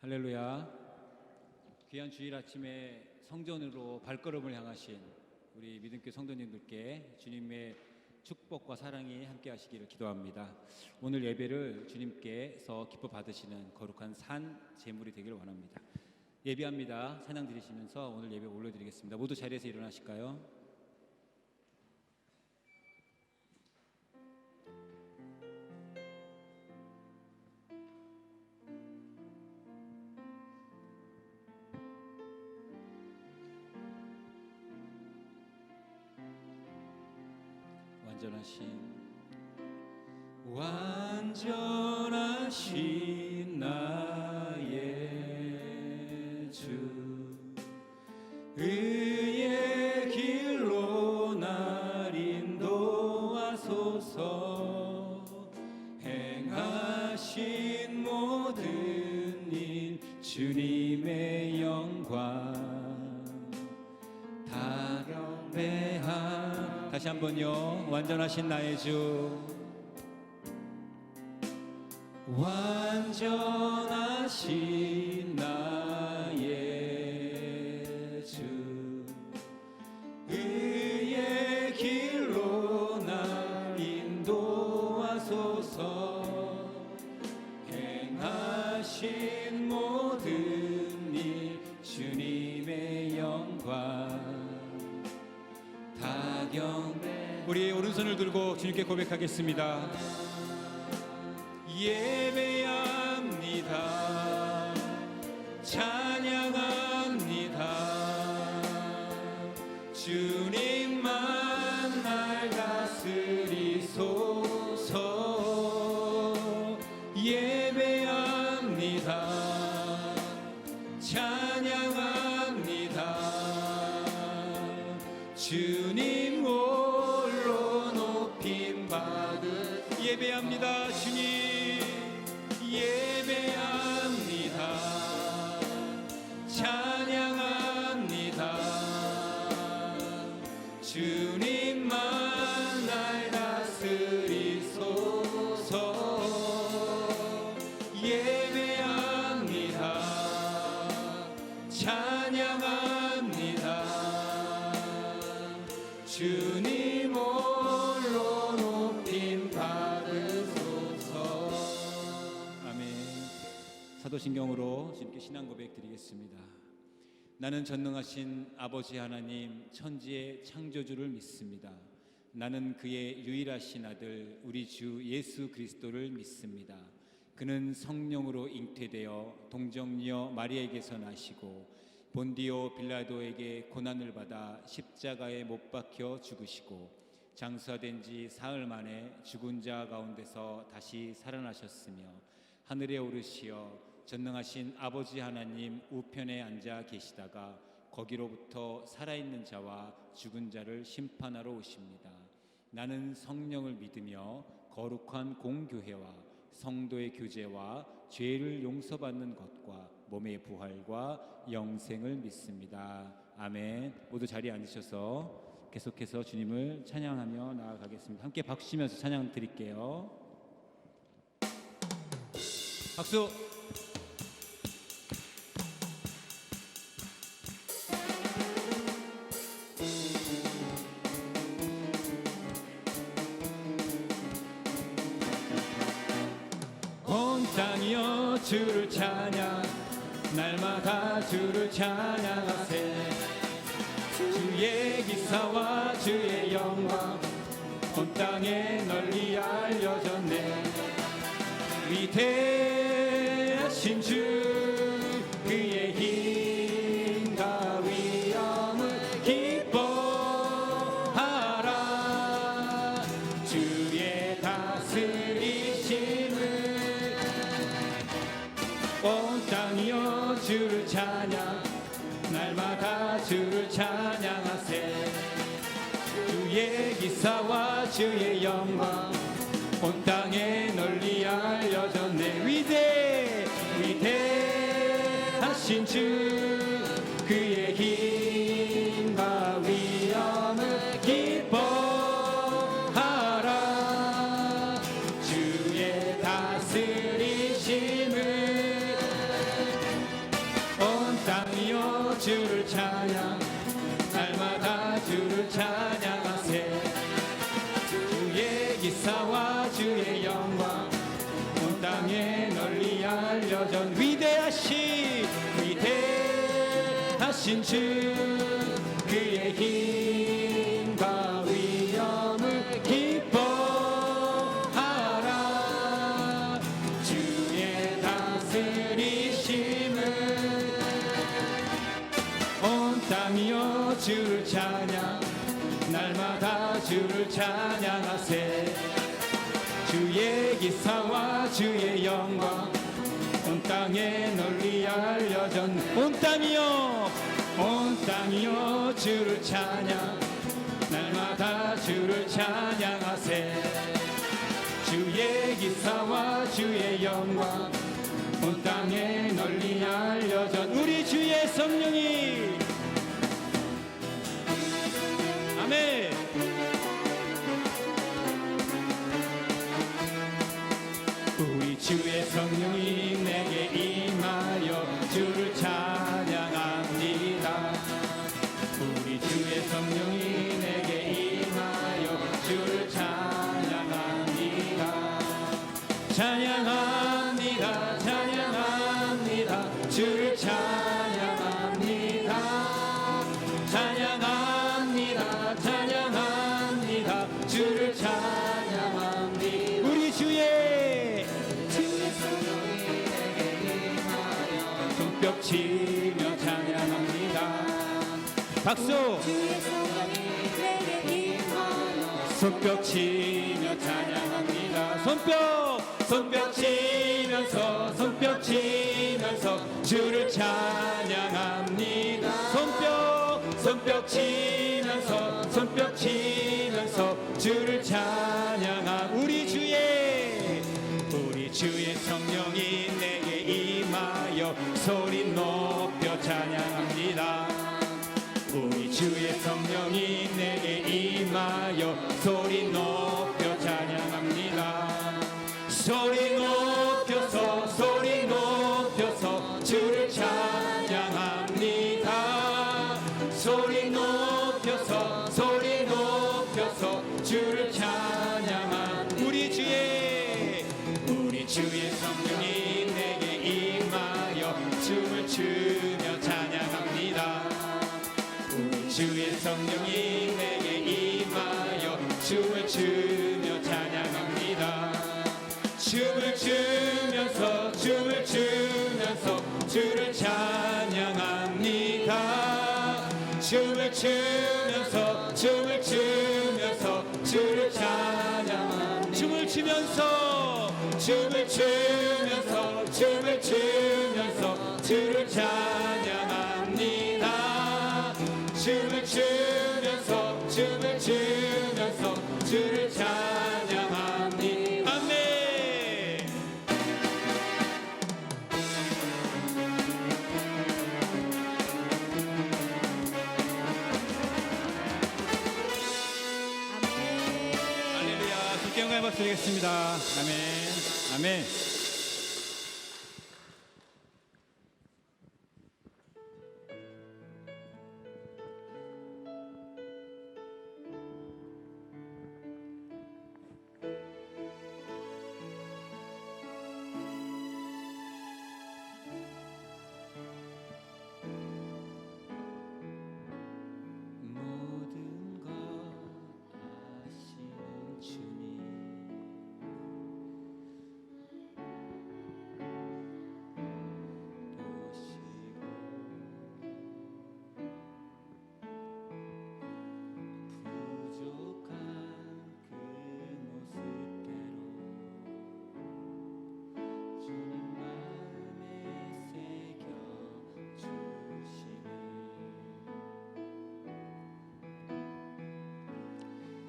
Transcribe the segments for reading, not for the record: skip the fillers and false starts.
할렐루야. 귀한 주일 아침에 성전으로 발걸음을 향하신 우리 믿음교회 성도님들께 주님의 축복과 사랑이 함께 하시기를 기도합니다. 오늘 예배를 주님께서 기뻐 받으시는 거룩한 산 제물이 되기를 원합니다. 예배합니다. 찬양 드리시면서 오늘 예배 올려드리겠습니다. 모두 자리에서 일어나실까요? 완전하신 나의 주, 의의 길로 날 인도하소서. 행하신 모든 일 주님의 영광 다 경배함. 다시 한번요. 완전하신 나의 주, 완전하신 나의 주, 의의 길로 날 인도하소서. 행하신 모든 일 주님의 영광 다 경배. 우리 오른손을 들고 주님께 고백하겠습니다. 예배합니다. 찬양합니다. 주님만 날 다스리소서. 예배합니다. 찬양합니다. 주님 홀로 높임 받은. 예배합니다. 주님 예배합니다. 찬양합니다. 주님만 날 다스리소서. 예배합니다. 찬양합니다. 주님 홀로 높임 받으소서. 사도신경으로 주님께 신앙 고백 드리겠습니다. 나는 전능하신 아버지 하나님 천지의 창조주를 믿습니다. 나는 그의 유일하신 아들 우리 주 예수 그리스도를 믿습니다. 그는 성령으로 잉태되어 동정녀 마리아에게서 나시고 본디오 빌라도에게 고난을 받아 십자가에 못 박혀 죽으시고 장사된 지 사흘 만에 죽은 자 가운데서 다시 살아나셨으며 하늘에 오르시어 전능하신 아버지 하나님 우편에 앉아 계시다가 거기로부터 살아있는 자와 죽은 자를 심판하러 오십니다. 나는 성령을 믿으며 거룩한 공교회와 성도의 교제와 죄를 용서받는 것과 몸의 부활과 영생을 믿습니다. 아멘. 모두 자리에 앉으셔서 계속해서 주님을 찬양하며 나아가겠습니다. 함께 박수 치면서 찬양 드릴게요. 박수. 온 땅이여 주를 찬양, 날마다 주를 찬양하세. 주의 기사와 주의 영광 온 땅에 널리 알려졌네. 위대하신 주 그의 힘과 위엄을 기뻐하라. 주의 다스리심을 온 땅이여 주를 찬양, 날마다 주를 찬양하세. 주의 기사와 주의 영광 온 땅에 널리 알려졌네. 위대하신 주 그의 힘과 위엄을 기뻐하라. 주의 다스리심을 크신 주 그의 힘과 위엄을 기뻐하라. 주의 다스리심을 온 땅이여 주를 찬양, 날마다 주를 찬양하세. 주의 기사와 주의 영광 온 땅에 널리 알려졌. 온 땅이여 주를 찬양, 날마다 주를 찬양하세. 주의 기사와 주의 영광 온 땅에 널리 알려졌. 우리 주의 성령이 아멘. 우리 주의 성령이 내게 임하여 주를 찬양합니다. 우리 주의 성령이 내게 임하여 주를 찬양합니다. 찬양합니다. 찬양합니다. 주를 찬양합니다. 찬양합니다. 찬양합니다. 주를 찬양합니다. 우리 주의 성령이 내게 임하여 손뼉 치며 찬양합니다. 박수. 주의 성령이 내게 임하여 손뼉 치며 찬양합니다. 손뼉 치면서 주를 찬양합니다. 손뼉 치면서 주를 찬양합니다. 우리 주의 성령이 내게 임하여 소리 높여 찬양합니다. 우리 주의 성령이 내게 임하여 소리 높여 찬양합니다. 소리 높여서 주를 찬양합니다. 소리 높여서 주를 찬양합니다. 우리 주의 성령이 내게 임하여 춤을 추며 찬양합니다. 우리 주의 성령이 내게 임하여 춤을 추며 찬양합니다. 춤을 추면서 주를 찬양합니다. 춤을 추면서 주를 찬양합니다. 춤을 추면서 주를 찬양합니다. 춤을 추면서 주를 찬양합니다. 아멘. 할렐루야. 주께 영광의 박수 드리겠습니다. 아멘. 아멘.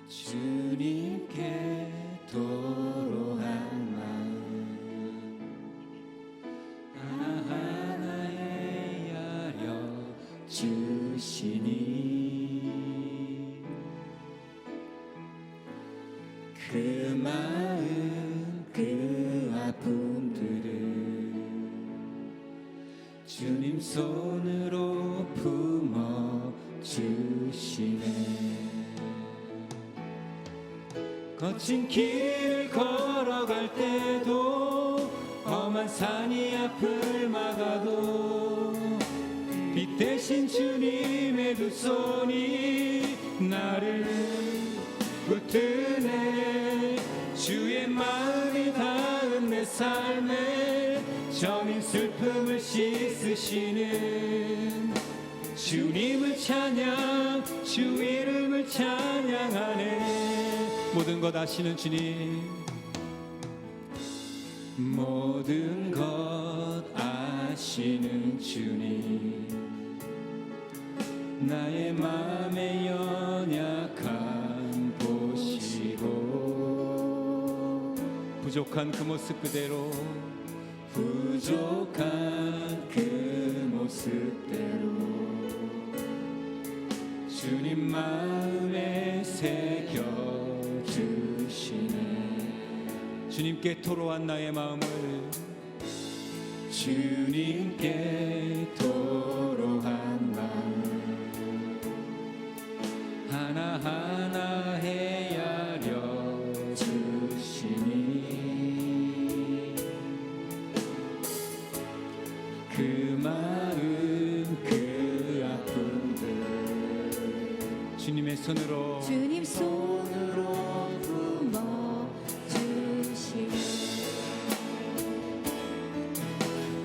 주님께 도로한 마음 하나하나에 열려 주시니 그 마음 그 아픔들을 주님 손으로 품어 주시네. 거친 길 걸어갈 때도 험한 산이 앞을 막아도 빛 빛 대신 주님의 두 손이 나를 붙드네. 주의 마음이 닿은 내 삶에 저민 슬픔을 씻으시는 주님을 찬양, 주 이름을 찬양하네. 모든 것 아시는 주님, 모든 것 아시는 주님, 나의 마음의 연약함 보시고 부족한 그 모습 그대로, 부족한 그 모습대로 주님 마음에 새겨주시네. 주님께 토로한 나의 마음을, 주님께 토로한 마음 하나하나 헤아려 주시니 그 마음 그 아픔들 주님의 손으로, 주님 손으로 품어주시네.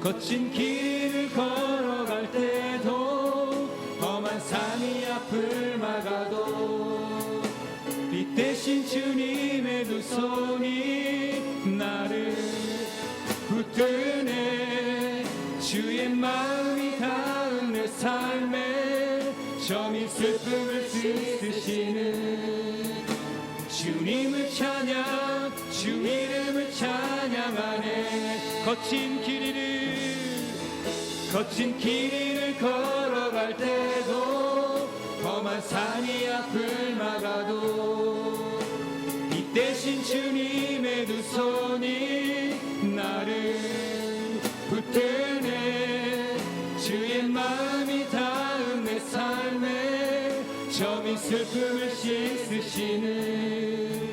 거친 길을 걸어갈 때도 험한 산이 앞을 막아도 빛 대신 주님의 두 손이 나를 붙드네. 주의 마음이 닿은 내 삶에 저민 슬픔을 씻으시는 주님을 찬양, 주 이름을 찬양하네. 거친 길 위를 걸어갈 때도 험한 산이 앞을 막아도 빛 대신 주님의 두 손이 나를 붙드네. 주의 마음이 닿은 내 삶에 저민 슬픔을 씻으시는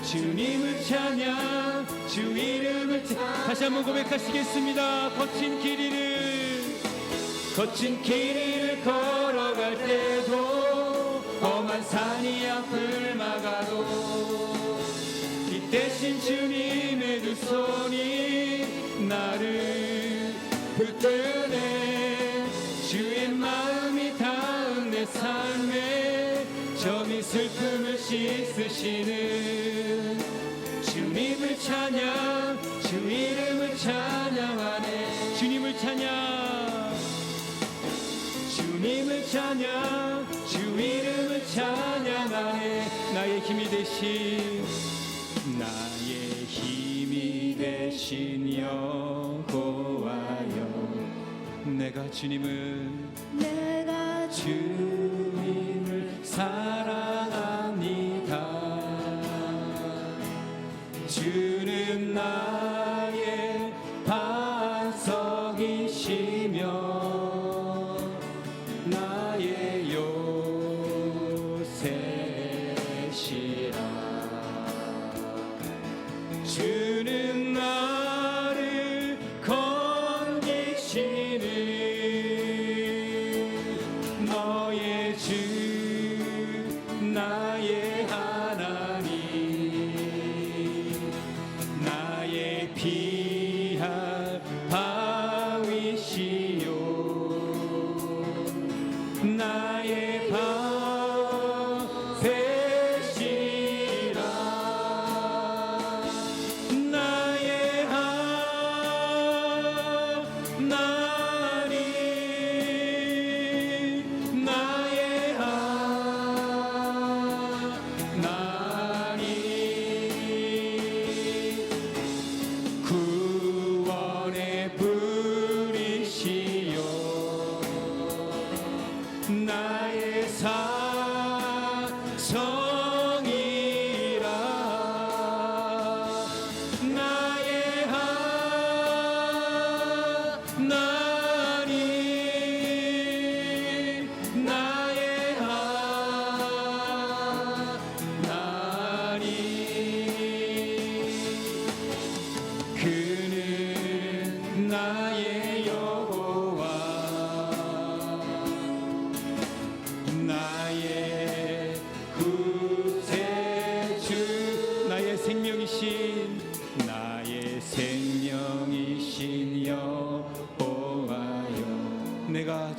주님을 찬양, 주 이름을 다시 한번 고백하시겠습니다. 거친 길 위를 걸어갈 때도 험한 산이 앞을 막아도 빛 대신 주님의 두 손이 나를 붙드네. 주의 마음이 닿은 내 삶에 저민 슬픔을 씻으시는 주님을 찬양, 주 이름을 찬양하네. 주님을 찬양, 주님을 찬양, 주 이름을 찬양하네. 나의 힘이 되신 여호와여, 내가 주님을 사랑합니다. 주는 나의 반석이시며 나의 요새시라. 주는 나를 건지시는 너의 주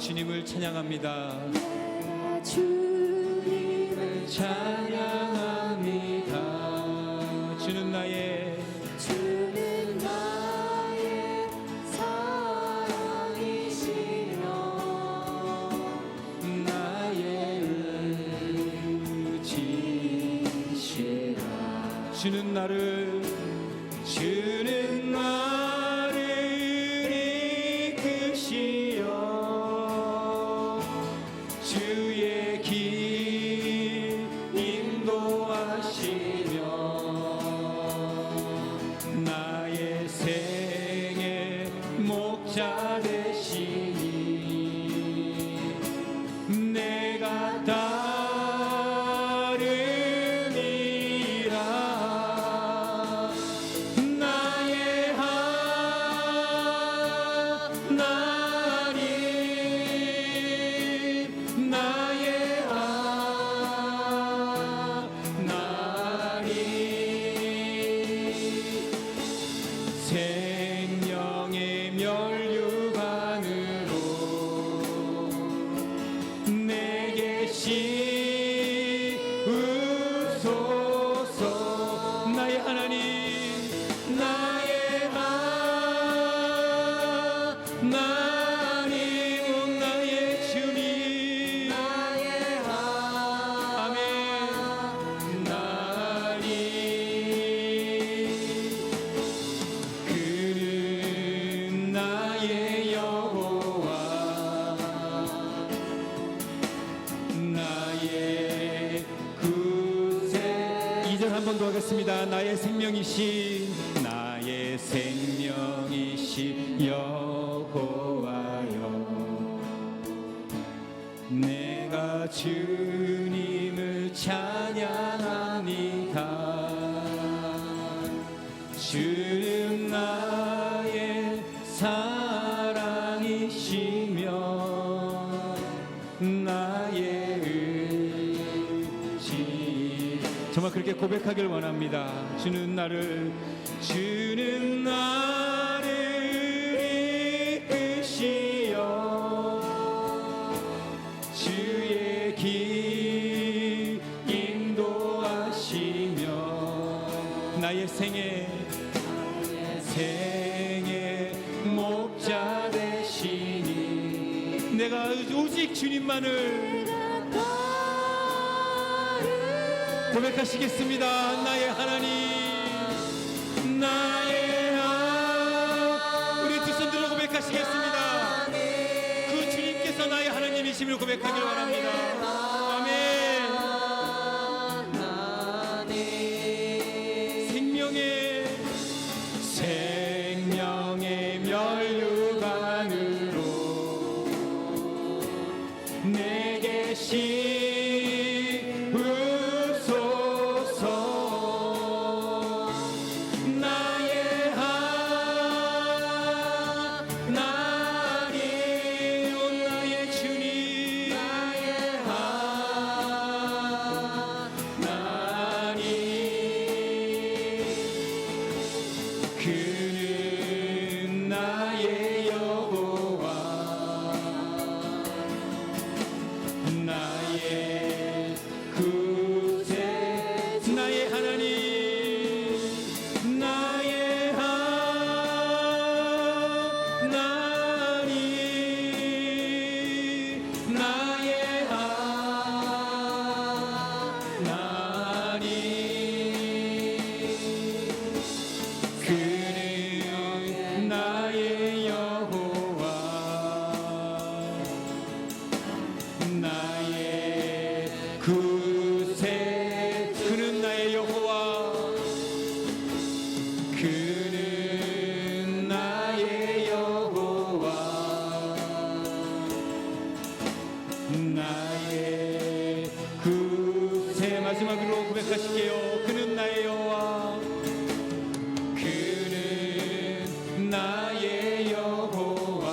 주님을 찬양합니다. 내가 주님을 찬양합니다. 주는 나의 주는 나의 사랑이시며 나의 의지시라. 주는 나를 이끄시어 주의 길 인도하시며 나의 생의 목자 되시니 내가 따르리라. 나의 하나님 나의 하나님 생명의 멸류관으로 내게 씌우소서. 나의 하나님 나의 하나님 나의 주님 나의 아멘. 나리 그는 나의 여호와 나의 구세. 2절 한 번 더 하겠습니다. 나의 생명이신 여호와여 내가 주님을 찬양합니다. 주는 나의 사랑이시며 나의 의지. 정말 그렇게 고백하길 원합니다. 주는 나를 이끄시어 주의 길 인도하시며 나의 생의 목자 되시니 내가 오직 주님만을 고백하시겠습니다. 나의 하나님 나의 우리 두 손 들어 고백하시겠습니다. 그 주님께서 나의 하나님이심을 고백하길 원합니다. 아멘. 생명의 멸류관으로 내게 씌우소서. 나의 하나님 나의 주님 나의 하나님 그는 나의 여호와 나의 구세. 나의 하나님 나의 하나님 나의 하나님 그는 나의 여호와 나의 구세. 그는 나의 여호와 그는 나의 여호와 나의 구세. 마지막으로 고백하실게요. 그는 나의 여호와 그는 나의 여호와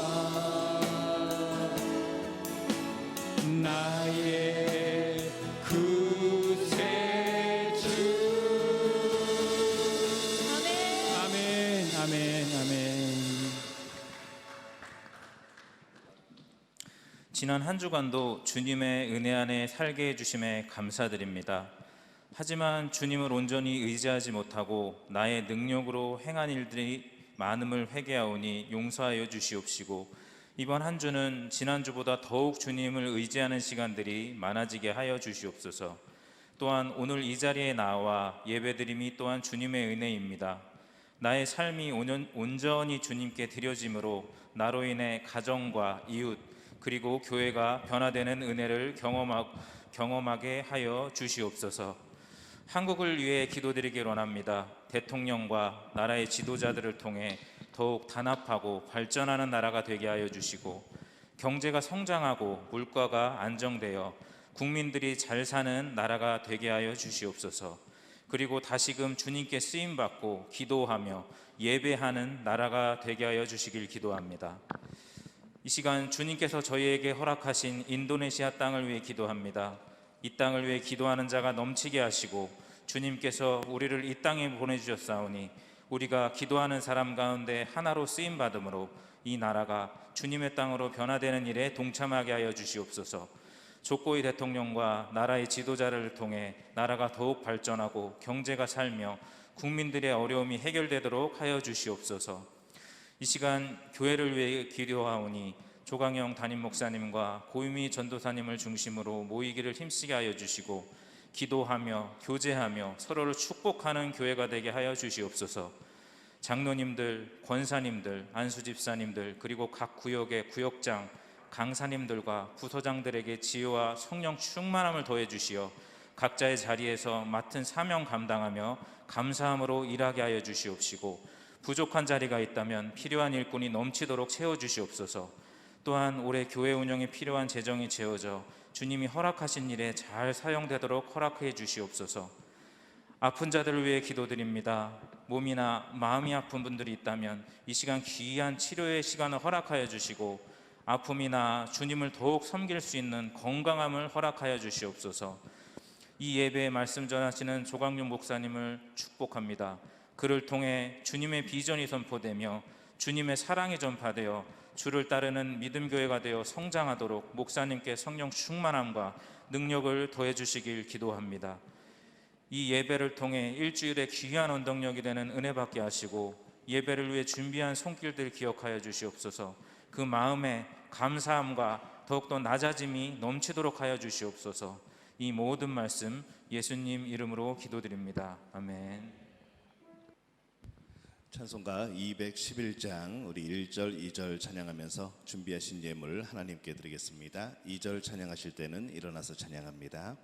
나의 구세주. 아멘 아멘 아멘. 지난 한 주간도 주님의 은혜 안에 살게 해주심에 감사드립니다. 하지만 주님을 온전히 의지하지 못하고 나의 능력으로 행한 일들이 많음을 회개하오니 용서하여 주시옵시고, 이번 한 주는 지난주보다 더욱 주님을 의지하는 시간들이 많아지게 하여 주시옵소서. 또한 오늘 이 자리에 나와 예배드림이 또한 주님의 은혜입니다. 나의 삶이 온전히 주님께 드려짐으로 나로 인해 가정과 이웃 그리고 교회가 변화되는 은혜를 경험하게 하여 주시옵소서. 한국을 위해 기도드리길 원합니다. 대통령과 나라의 지도자들을 통해 더욱 단합하고 발전하는 나라가 되게 하여 주시고, 경제가 성장하고 물가가 안정되어 국민들이 잘 사는 나라가 되게 하여 주시옵소서. 그리고 다시금 주님께 쓰임받고 기도하며 예배하는 나라가 되게 하여 주시길 기도합니다. 이 시간 주님께서 저희에게 허락하신 인도네시아 땅을 위해 기도합니다. 이 땅을 위해 기도하는 자가 넘치게 하시고, 주님께서 우리를 이 땅에 보내주셨사오니 우리가 기도하는 사람 가운데 하나로 쓰임받음으로 이 나라가 주님의 땅으로 변화되는 일에 동참하게 하여 주시옵소서. 조코이 대통령과 나라의 지도자를 통해 나라가 더욱 발전하고 경제가 살며 국민들의 어려움이 해결되도록 하여 주시옵소서. 이 시간 교회를 위해 기도하오니 조강영 담임 목사님과 고유미 전도사님을 중심으로 모이기를 힘쓰게 하여 주시고, 기도하며 교제하며 서로를 축복하는 교회가 되게 하여 주시옵소서. 장로님들, 권사님들, 안수집사님들, 그리고 각 구역의 구역장, 강사님들과 부서장들에게 지혜와 성령 충만함을 더해 주시어 각자의 자리에서 맡은 사명 감당하며 감사함으로 일하게 하여 주시옵시고, 부족한 자리가 있다면 필요한 일꾼이 넘치도록 채워주시옵소서. 또한 올해 교회 운영에 필요한 재정이 채워져 주님이 허락하신 일에 잘 사용되도록 허락해 주시옵소서. 아픈 자들을 위해 기도드립니다. 몸이나 마음이 아픈 분들이 있다면 이 시간 귀한 치료의 시간을 허락하여 주시고, 아픔이나 주님을 더욱 섬길 수 있는 건강함을 허락하여 주시옵소서. 이 예배에 말씀 전하시는 조광윤 목사님을 축복합니다. 그를 통해 주님의 비전이 선포되며 주님의 사랑이 전파되어 주를 따르는 믿음교회가 되어 성장하도록 목사님께 성령 충만함과 능력을 더해 주시길 기도합니다. 이 예배를 통해 일주일의 귀한 원동력이 되는 은혜 받게 하시고, 예배를 위해 준비한 손길들 기억하여 주시옵소서. 그 마음에 감사함과 더욱더 낮아짐이 넘치도록 하여 주시옵소서. 이 모든 말씀 예수님 이름으로 기도드립니다. 아멘. 찬송가 211장 우리 1절 2절 찬양하면서 준비하신 예물 하나님께 드리겠습니다. 2절 찬양하실 때는 일어나서 찬양합니다.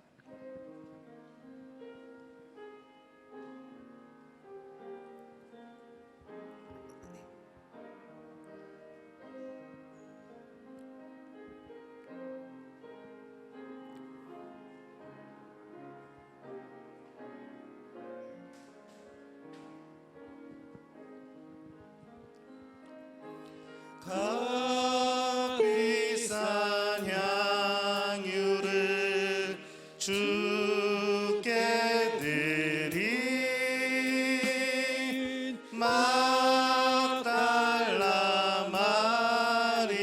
값비싼 향유를 주께 드린 막달라 마리아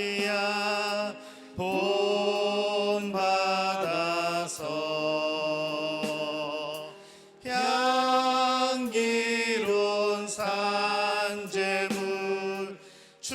본받아서 향기로운 산재물 주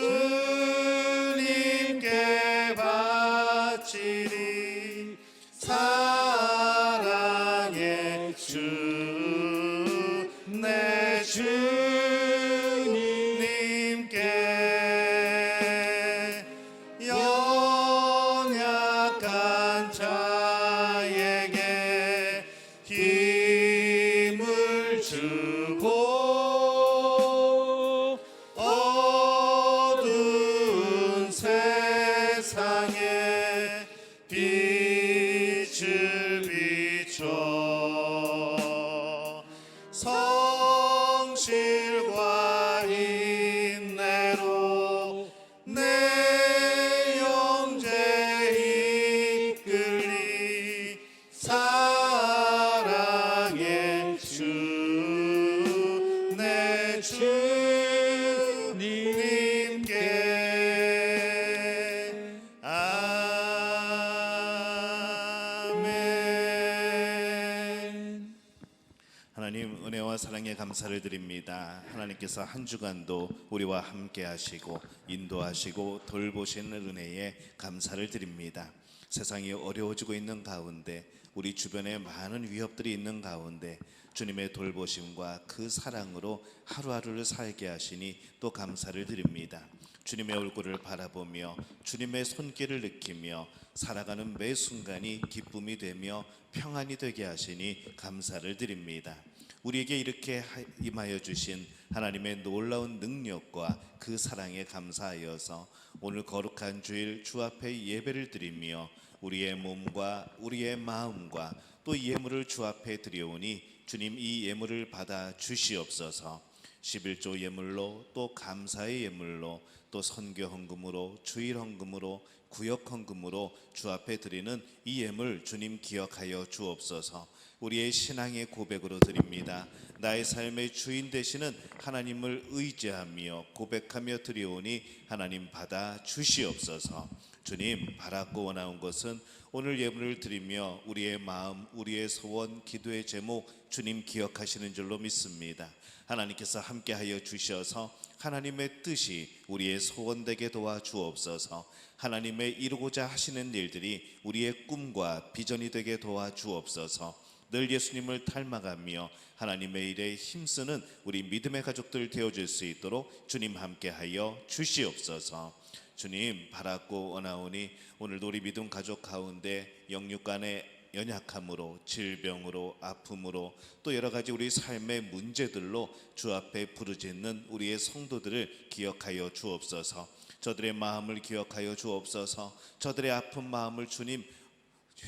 사랑에 감사를 드립니다. 하나님께서 한 주간도 우리와 함께 하시고 인도하시고 돌보시는 은혜에 감사를 드립니다. 세상이 어려워지고 있는 가운데, 우리 주변에 많은 위협들이 있는 가운데 주님의 돌보심과 그 사랑으로 하루하루를 살게 하시니 또 감사를 드립니다. 주님의 얼굴을 바라보며 주님의 손길을 느끼며 살아가는 매 순간이 기쁨이 되며 평안이 되게 하시니 감사를 드립니다. 우리에게 이렇게 임하여 주신 하나님의 놀라운 능력과 그 사랑에 감사하여서 오늘 거룩한 주일 주 앞에 예배를 드리며 우리의 몸과 우리의 마음과 또 예물을 주 앞에 드려오니 주님, 이 예물을 받아 주시옵소서. 11조 예물로, 또 감사의 예물로, 또 선교 헌금으로, 주일 헌금으로, 구역 헌금으로 주 앞에 드리는 이 예물 주님 기억하여 주옵소서. 우리의 신앙의 고백으로 드립니다. 나의 삶의 주인 되시는 하나님을 의지하며 고백하며 드려오니 하나님 받아 주시옵소서. 주님, 바라고 원하는 것은 오늘 예물을 드리며 우리의 마음, 우리의 소원, 기도의 제목 주님 기억하시는 줄로 믿습니다. 하나님께서 함께하여 주셔서 하나님의 뜻이 우리의 소원되게 도와주옵소서. 하나님의 이루고자 하시는 일들이 우리의 꿈과 비전이 되게 도와주옵소서. 늘 예수님을 닮아가며 하나님의 일에 힘쓰는 우리 믿음의 가족들 되어줄 수 있도록 주님 함께하여 주시옵소서. 주님, 바라고 원하오니 오늘도 우리 믿음 가족 가운데 영육간의 연약함으로, 질병으로, 아픔으로, 또 여러 가지 우리 삶의 문제들로 주 앞에 부르짖는 우리의 성도들을 기억하여 주옵소서. 저들의 마음을 기억하여 주옵소서. 저들의 아픈 마음을 주님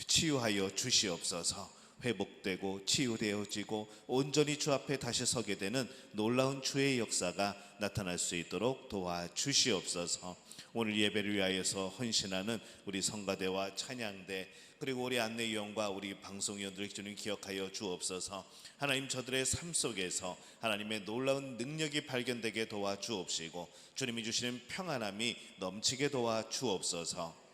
치유하여 주시옵소서. 회복되고 치유되어지고 온전히 주 앞에 다시 서게 되는 놀라운 주의 역사가 나타날 수 있도록 도와주시옵소서. 오늘 예배를 위하여서 헌신하는 우리 성가대와 찬양대, 그리고 우리 안내위원과 우리 방송위원들 주님 기억하여 주옵소서. 하나님, 저들의 삶 속에서 하나님의 놀라운 능력이 발견되게 도와주옵시고 주님이 주시는 평안함이 넘치게 도와주옵소서.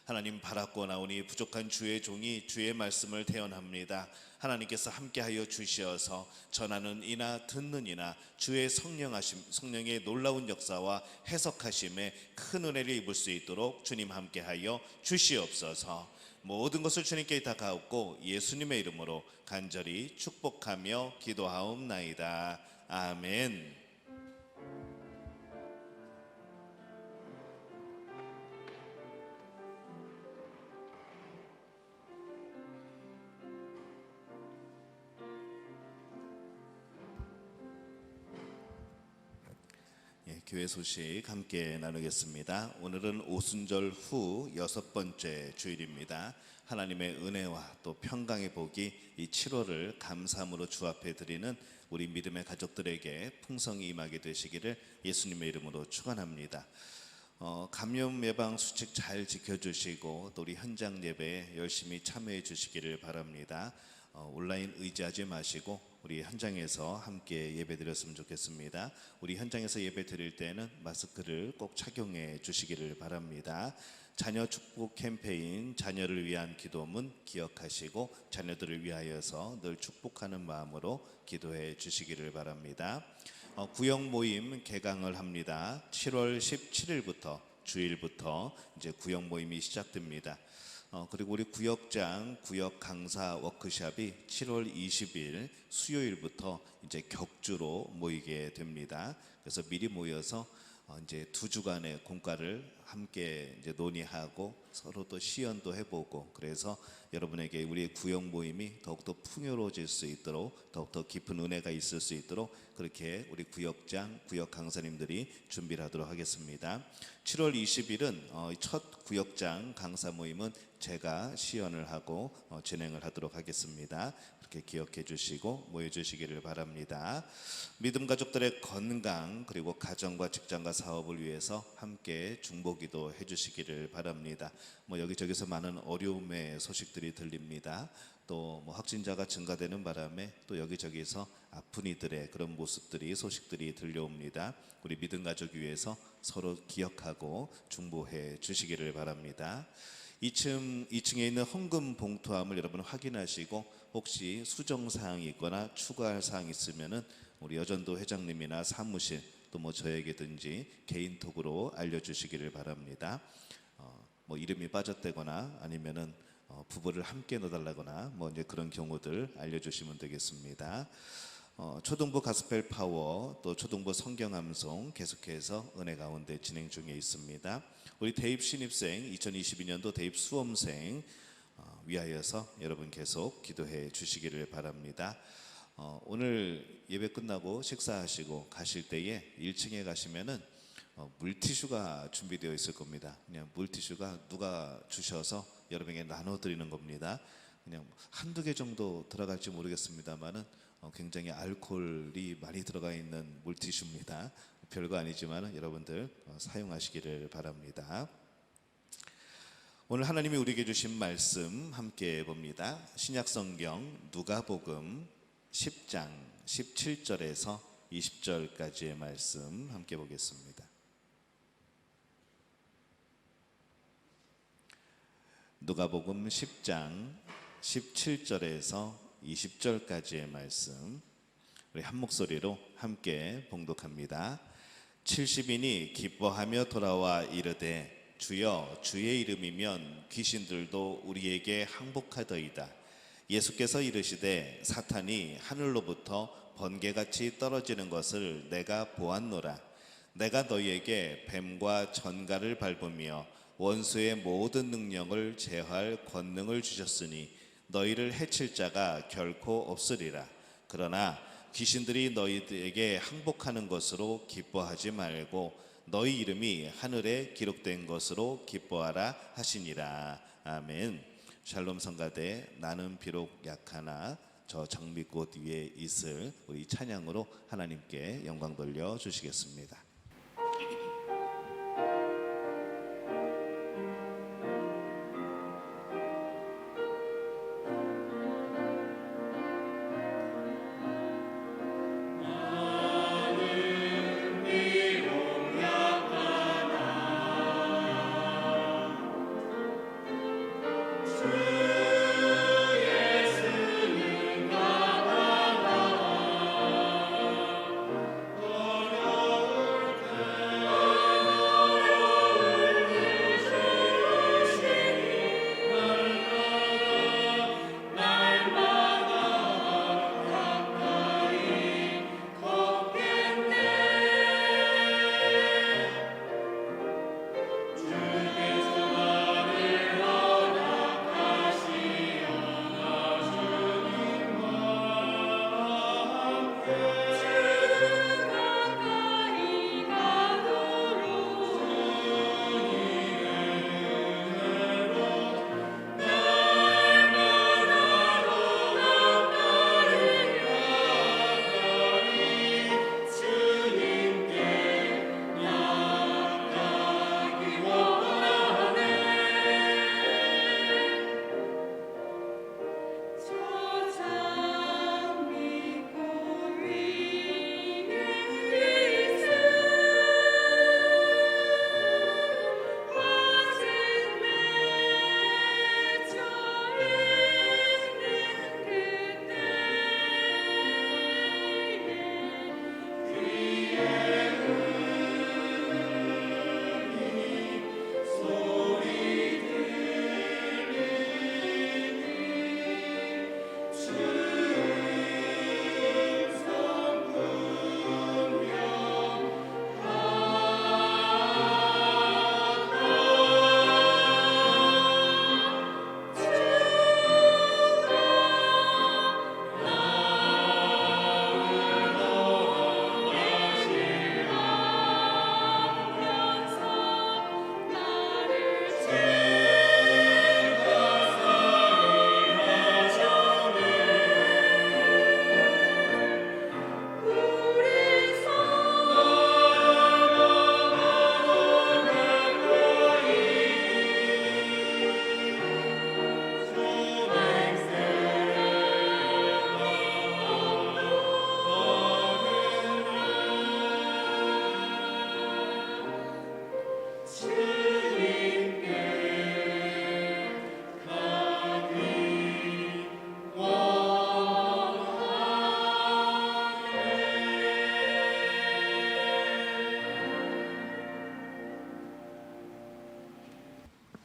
하나님, 바라고 나오니 부족한 주의 종이 주의 말씀을 대언합니다. 하나님께서 함께하여 주시어서 전하는 이나 듣는 이나 주의 성령의 놀라운 역사와 해석하심에 큰 은혜를 입을 수 있도록 주님 함께하여 주시옵소서. 모든 것을 주님께 다 가옵고 예수님의 이름으로 간절히 축복하며 기도하옵나이다. 아멘. 교회 소식 함께 나누겠습니다. 오늘은 오순절 후 6번째 주일입니다. 하나님의 은혜와 또 평강의 복이 이 7월을 감사함으로 주 앞에 드리는 우리 믿음의 가족들에게 풍성히 임하게 되시기를 예수님의 이름으로 축원합니다. 감염 예방 수칙 잘 지켜주시고 또 우리 현장 예배에 열심히 참여해 주시기를 바랍니다. 온라인 의지하지 마시고 우리 현장에서 함께 예배 드렸으면 좋겠습니다. 우리 현장에서 예배 드릴 때는 마스크를 꼭 착용해 주시기를 바랍니다. 자녀 축복 캠페인 자녀를 위한 기도문 기억하시고 자녀들을 위하여서 늘 축복하는 마음으로 기도해 주시기를 바랍니다. 구역 모임 개강을 합니다. 7월 17일부터 주일부터 이제 구역 모임이 시작됩니다. 그리고 우리 구역장 구역 강사 워크숍이 7월 20일 수요일부터 이제 격주로 모이게 됩니다. 그래서 미리 모여서 이제 2주간의 공과를 함께 이제 논의하고 서로 또 시연도 해보고, 그래서 여러분에게 우리의 구역 모임이 더욱더 풍요로워질 수 있도록, 더욱더 깊은 은혜가 있을 수 있도록 그렇게 우리 구역장, 구역 강사님들이 준비를 하도록 하겠습니다. 7월 20일은 첫 구역장 강사 모임은 제가 시연을 하고 진행을 하도록 하겠습니다. 그렇게 기억해 주시고 모여주시기를 바랍니다. 믿음 가족들의 건강, 그리고 가정과 직장과 사업을 위해서 함께 중보기도 해주시기를 바랍니다. 여기저기서 많은 어려움의 소식들이 들립니다. 또 확진자가 증가되는 바람에 또 여기저기서 아픈 이들의 그런 모습들이, 소식들이 들려옵니다. 우리 믿음 가족 위해서 서로 기억하고 중보해 주시기를 바랍니다. 2층에 있는 헌금 봉투함을 여러분 확인하시고 혹시 수정 사항이 있거나 추가할 사항이 있으면은 우리 여전도 회장님이나 사무실 또 뭐 저에게든지 개인톡으로 알려주시기를 바랍니다. 뭐 이름이 빠졌다거나 아니면은 부부를 함께 넣어달라거나 뭐 이제 그런 경우들 알려주시면 되겠습니다. 초등부 가스펠 파워 또 초등부 성경 암송 계속해서 은혜 가운데 진행 중에 있습니다. 우리 대입 신입생 2022년도 대입 수험생 위하여서 여러분 계속 기도해 주시기를 바랍니다. 오늘 예배 끝나고 식사하시고 가실 때에 1층에 가시면은 물티슈가 준비되어 있을 겁니다. 그냥 물티슈가 누가 주셔서 여러분에게 나눠드리는 겁니다. 그냥 한두 개 정도 들어갈지 모르겠습니다만은 굉장히 알코올이 많이 들어가 있는 물티슈입니다. 별거 아니지만 여러분들 사용하시기를 바랍니다. 오늘 하나님이 우리에게 주신 말씀 함께 봅니다. 신약성경 누가복음 10장 17절에서 20절까지의 말씀 함께 보겠습니다. 누가복음 10장 17절에서 20절까지의 말씀 우리 한 목소리로 함께 봉독합니다. 70인이 기뻐하며 돌아와 이르되 주여 주의 이름이면 귀신들도 우리에게 항복하더이다. 예수께서 이르시되 사탄이 하늘로부터 번개같이 떨어지는 것을 내가 보았노라. 내가 너희에게 뱀과 전갈을 밟으며 원수의 모든 능력을 제할 권능을 주셨으니 너희를 해칠 자가 결코 없으리라. 그러나 귀신들이 너희에게 항복하는 것으로 기뻐하지 말고 너희 이름이 하늘에 기록된 것으로 기뻐하라 하시니라. 아멘. 샬롬 성가대 나는 비록 약하나 저 장미꽃 위에 있을 우리 찬양으로 하나님께 영광 돌려 주시겠습니다.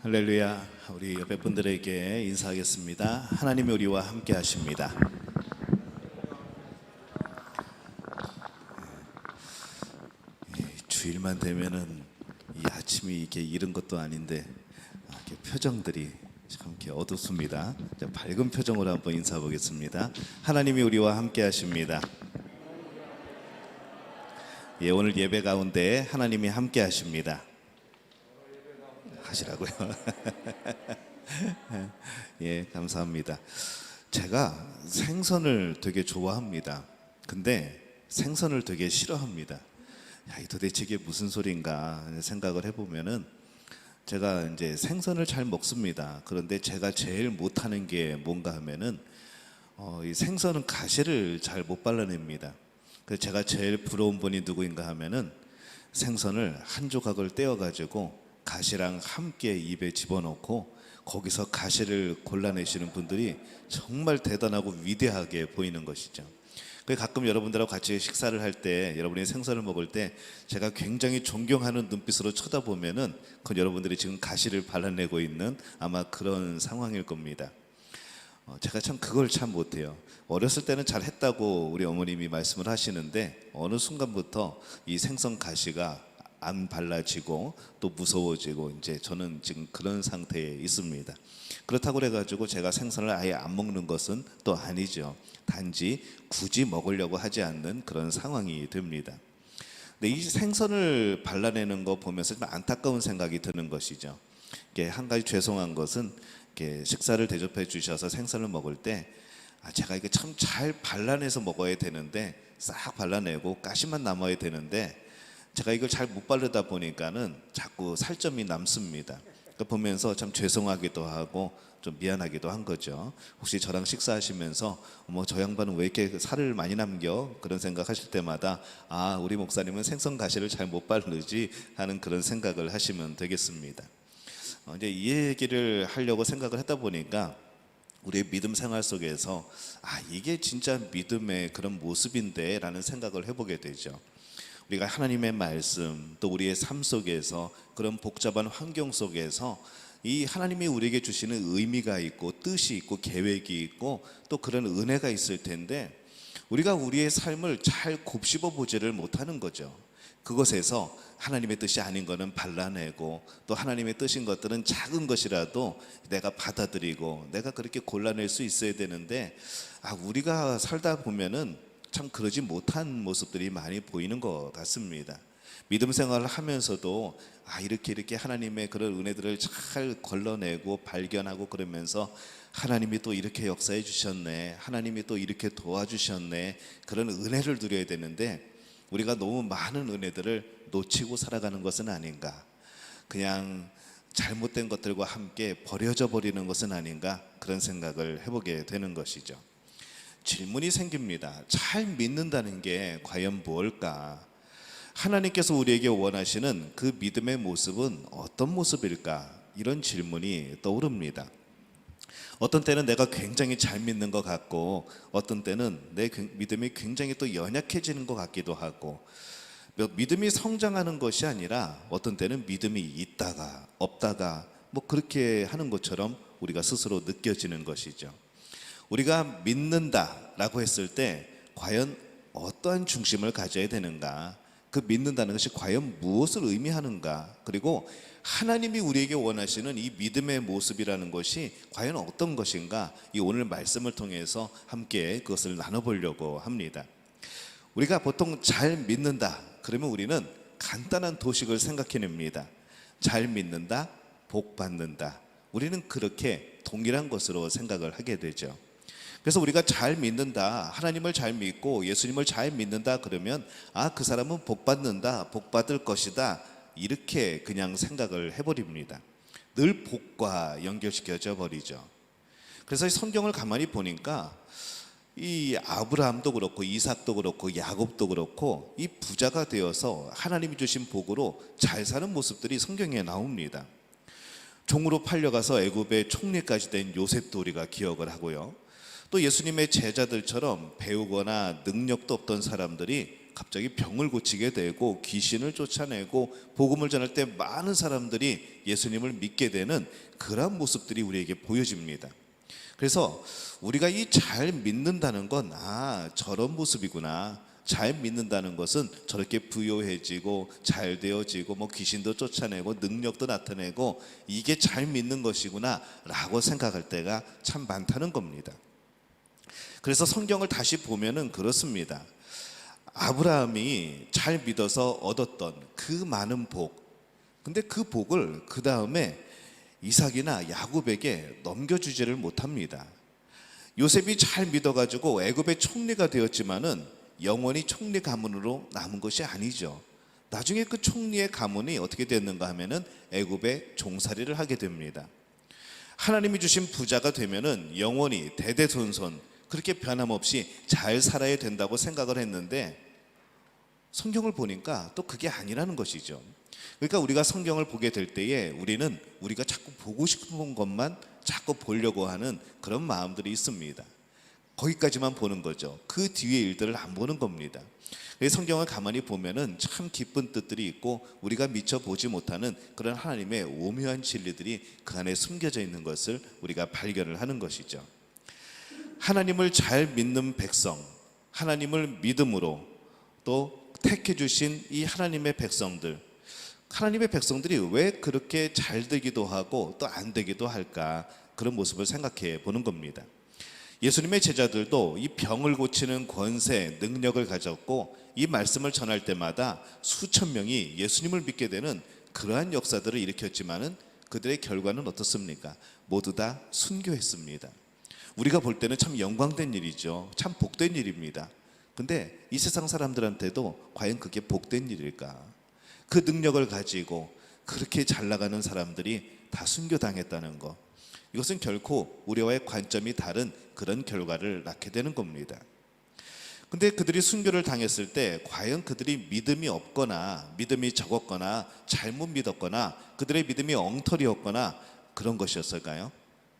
할렐루야. 우리 옆에 분들에게 인사하겠습니다. 하나님이 우리와 함께 하십니다. 주일만 되면은 이 아침이 이렇게 이른 것도 아닌데 이렇게 표정들이 참 이렇게 어둡습니다. 자, 밝은 표정으로 한번 인사 보겠습니다. 하나님이 우리와 함께 하십니다. 예, 오늘 예배 가운데 하나님이 함께 하십니다. 하시라고요. 예, 감사합니다. 제가 생선을 되게 좋아합니다. 근데 생선을 되게 싫어합니다. 야, 이 도대체 이게 무슨 소린가 생각을 해보면은 제가 이제 생선을 잘 먹습니다. 그런데 제가 제일 못하는 게 뭔가 하면은 이 생선은 가시를 잘 못 발라냅니다. 그래서 제가 제일 부러운 분이 누구인가 하면은 생선을 한 조각을 떼어가지고 가시랑 함께 입에 집어넣고 거기서 가시를 골라내시는 분들이 정말 대단하고 위대하게 보이는 것이죠. 가끔 여러분들하고 같이 식사를 할 때, 여러분이 생선을 먹을 때 제가 굉장히 존경하는 눈빛으로 쳐다보면은 그건 여러분들이 지금 가시를 발라내고 있는 아마 그런 상황일 겁니다. 제가 참 그걸 참 못해요. 어렸을 때는 잘 했다고 우리 어머님이 말씀을 하시는데 어느 순간부터 이 생선 가시가 안 발라지고 또 무서워지고 이제 저는 지금 그런 상태에 있습니다. 그렇다고 그래가지고 제가 생선을 아예 안 먹는 것은 또 아니죠. 단지 굳이 먹으려고 하지 않는 그런 상황이 됩니다. 근데 이 생선을 발라내는 거 보면서 좀 안타까운 생각이 드는 것이죠. 이게 한 가지 죄송한 것은 이렇게 식사를 대접해 주셔서 생선을 먹을 때 제가 이게 참 잘 발라내서 먹어야 되는데 싹 발라내고 가시만 남아야 되는데 제가 이걸 잘 못 바르다 보니까는 자꾸 살점이 남습니다. 그러니까 보면서 참 죄송하기도 하고 좀 미안하기도 한 거죠. 혹시 저랑 식사하시면서 저 양반은 왜 이렇게 살을 많이 남겨? 그런 생각하실 때마다 우리 목사님은 생선 가시를 잘 못 바르지 하는 그런 생각을 하시면 되겠습니다. 이제 이 얘기를 하려고 생각을 했다 보니까 우리의 믿음 생활 속에서 이게 진짜 믿음의 그런 모습인데 라는 생각을 해보게 되죠. 우리가 하나님의 말씀 또 우리의 삶 속에서 그런 복잡한 환경 속에서 이 하나님이 우리에게 주시는 의미가 있고 뜻이 있고 계획이 있고 또 그런 은혜가 있을 텐데 우리가 우리의 삶을 잘 곱씹어 보지를 못하는 거죠. 그것에서 하나님의 뜻이 아닌 거는 발라내고 또 하나님의 뜻인 것들은 작은 것이라도 내가 받아들이고 내가 그렇게 골라낼 수 있어야 되는데 우리가 살다 보면은 참 그러지 못한 모습들이 많이 보이는 것 같습니다. 믿음 생활을 하면서도 이렇게 하나님의 그런 은혜들을 잘 걸러내고 발견하고 그러면서 하나님이 또 이렇게 역사해 주셨네, 하나님이 또 이렇게 도와주셨네, 그런 은혜를 누려야 되는데 우리가 너무 많은 은혜들을 놓치고 살아가는 것은 아닌가, 그냥 잘못된 것들과 함께 버려져 버리는 것은 아닌가, 그런 생각을 해보게 되는 것이죠. 질문이 생깁니다. 잘 믿는다는 게 과연 무엇일까? 하나님께서 우리에게 원하시는 그 믿음의 모습은 어떤 모습일까? 이런 질문이 떠오릅니다. 어떤 때는 내가 굉장히 잘 믿는 것 같고 어떤 때는 내 믿음이 굉장히 또 연약해지는 것 같기도 하고, 믿음이 성장하는 것이 아니라 어떤 때는 믿음이 있다가 없다가 그렇게 하는 것처럼 우리가 스스로 느껴지는 것이죠. 우리가 믿는다라고 했을 때 과연 어떠한 중심을 가져야 되는가, 그 믿는다는 것이 과연 무엇을 의미하는가, 그리고 하나님이 우리에게 원하시는 이 믿음의 모습이라는 것이 과연 어떤 것인가, 이 오늘 말씀을 통해서 함께 그것을 나눠보려고 합니다. 우리가 보통 잘 믿는다 그러면 우리는 간단한 도식을 생각해냅니다. 잘 믿는다, 복 받는다. 우리는 그렇게 동일한 것으로 생각을 하게 되죠. 그래서 우리가 잘 믿는다, 하나님을 잘 믿고 예수님을 잘 믿는다 그러면 그 사람은 복 받는다, 복 받을 것이다, 이렇게 그냥 생각을 해버립니다. 늘 복과 연결시켜져 버리죠. 그래서 성경을 가만히 보니까 이 아브라함도 그렇고 이삭도 그렇고 야곱도 그렇고 이 부자가 되어서 하나님이 주신 복으로 잘 사는 모습들이 성경에 나옵니다. 종으로 팔려가서 애굽의 총리까지 된 요셉도 우리가 기억을 하고요. 또 예수님의 제자들처럼 배우거나 능력도 없던 사람들이 갑자기 병을 고치게 되고 귀신을 쫓아내고 복음을 전할 때 많은 사람들이 예수님을 믿게 되는 그런 모습들이 우리에게 보여집니다. 그래서 우리가 이 잘 믿는다는 건 저런 모습이구나. 잘 믿는다는 것은 저렇게 부요해지고 잘 되어지고 뭐 귀신도 쫓아내고 능력도 나타내고 이게 잘 믿는 것이구나 라고 생각할 때가 참 많다는 겁니다. 그래서 성경을 다시 보면은 그렇습니다. 아브라함이 잘 믿어서 얻었던 그 많은 복, 근데 그 복을 그 다음에 이삭이나 야곱에게 넘겨주지를 못합니다. 요셉이 잘 믿어가지고 애굽의 총리가 되었지만은 영원히 총리 가문으로 남은 것이 아니죠. 나중에 그 총리의 가문이 어떻게 됐는가 하면은 애굽의 종살이를 하게 됩니다. 하나님이 주신 부자가 되면은 영원히 대대손손 그렇게 변함없이 잘 살아야 된다고 생각을 했는데 성경을 보니까 또 그게 아니라는 것이죠. 그러니까 우리가 성경을 보게 될 때에 우리는 우리가 자꾸 보고 싶은 것만 자꾸 보려고 하는 그런 마음들이 있습니다. 거기까지만 보는 거죠. 그 뒤의 일들을 안 보는 겁니다. 그래서 성경을 가만히 보면은 참 기쁜 뜻들이 있고 우리가 미처 보지 못하는 그런 하나님의 오묘한 진리들이 그 안에 숨겨져 있는 것을 우리가 발견을 하는 것이죠. 하나님을 잘 믿는 백성, 하나님을 믿음으로 또 택해 주신 이 하나님의 백성들, 하나님의 백성들이 왜 그렇게 잘 되기도 하고 또 안 되기도 할까, 그런 모습을 생각해 보는 겁니다. 예수님의 제자들도 이 병을 고치는 권세, 능력을 가졌고 이 말씀을 전할 때마다 수천 명이 예수님을 믿게 되는 그러한 역사들을 일으켰지만은 그들의 결과는 어떻습니까? 모두 다 순교했습니다. 우리가 볼 때는 참 영광된 일이죠. 참 복된 일입니다. 근데 이 세상 사람들한테도 과연 그게 복된 일일까? 그 능력을 가지고 그렇게 잘 나가는 사람들이 다 순교당했다는 것, 이것은 결코 우리와의 관점이 다른 그런 결과를 낳게 되는 겁니다. 근데 그들이 순교를 당했을 때 과연 그들이 믿음이 없거나 믿음이 적었거나 잘못 믿었거나 그들의 믿음이 엉터리였거나 그런 것이었을까요?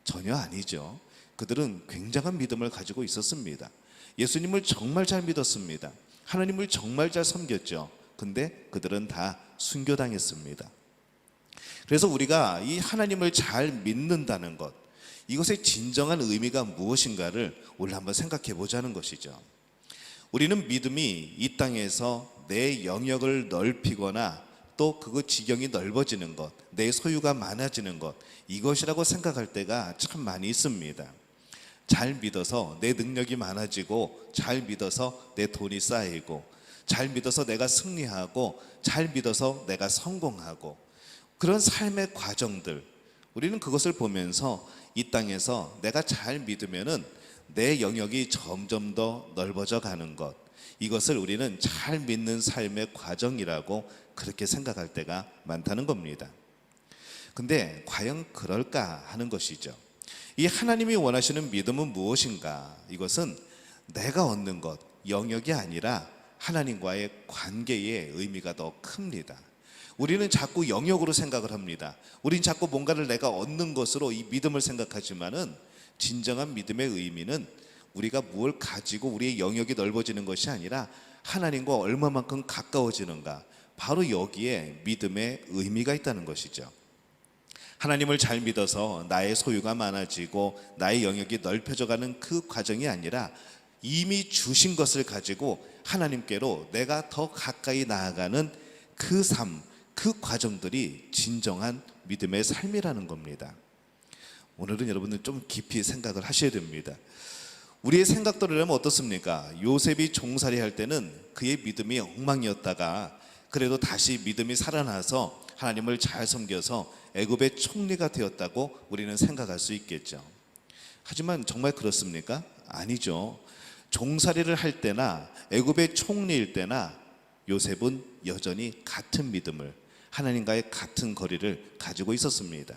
전혀 아니죠. 그들은 굉장한 믿음을 가지고 있었습니다. 예수님을 정말 잘 믿었습니다. 하나님을 정말 잘 섬겼죠. 근데 그들은 다 순교당했습니다. 그래서 우리가 이 하나님을 잘 믿는다는 것, 이것의 진정한 의미가 무엇인가를 오늘 한번 생각해 보자는 것이죠. 우리는 믿음이 이 땅에서 내 영역을 넓히거나 또 그 지경이 넓어지는 것, 내 소유가 많아지는 것, 이것이라고 생각할 때가 참 많이 있습니다. 잘 믿어서 내 능력이 많아지고, 잘 믿어서 내 돈이 쌓이고, 잘 믿어서 내가 승리하고, 잘 믿어서 내가 성공하고, 그런 삶의 과정들, 우리는 그것을 보면서 이 땅에서 내가 잘 믿으면은 내 영역이 점점 더 넓어져 가는 것, 이것을 우리는 잘 믿는 삶의 과정이라고 그렇게 생각할 때가 많다는 겁니다. 근데 과연 그럴까 하는 것이죠. 이 하나님이 원하시는 믿음은 무엇인가? 이것은 내가 얻는 것, 영역이 아니라 하나님과의 관계의 의미가 더 큽니다. 우리는 자꾸 영역으로 생각을 합니다. 우리는 자꾸 뭔가를 내가 얻는 것으로 이 믿음을 생각하지만은 진정한 믿음의 의미는 우리가 무엇을 가지고 우리의 영역이 넓어지는 것이 아니라 하나님과 얼마만큼 가까워지는가, 바로 여기에 믿음의 의미가 있다는 것이죠. 하나님을 잘 믿어서 나의 소유가 많아지고 나의 영역이 넓혀져가는 그 과정이 아니라 이미 주신 것을 가지고 하나님께로 내가 더 가까이 나아가는 그 삶, 그 과정들이 진정한 믿음의 삶이라는 겁니다. 오늘은 여러분들 좀 깊이 생각을 하셔야 됩니다. 우리의 생각대로라면 어떻습니까? 요셉이 종살이 할 때는 그의 믿음이 엉망이었다가 그래도 다시 믿음이 살아나서 하나님을 잘 섬겨서 애굽의 총리가 되었다고 우리는 생각할 수 있겠죠. 하지만 정말 그렇습니까? 아니죠. 종살이를 할 때나 애굽의 총리일 때나 요셉은 여전히 같은 믿음을, 하나님과의 같은 거리를 가지고 있었습니다.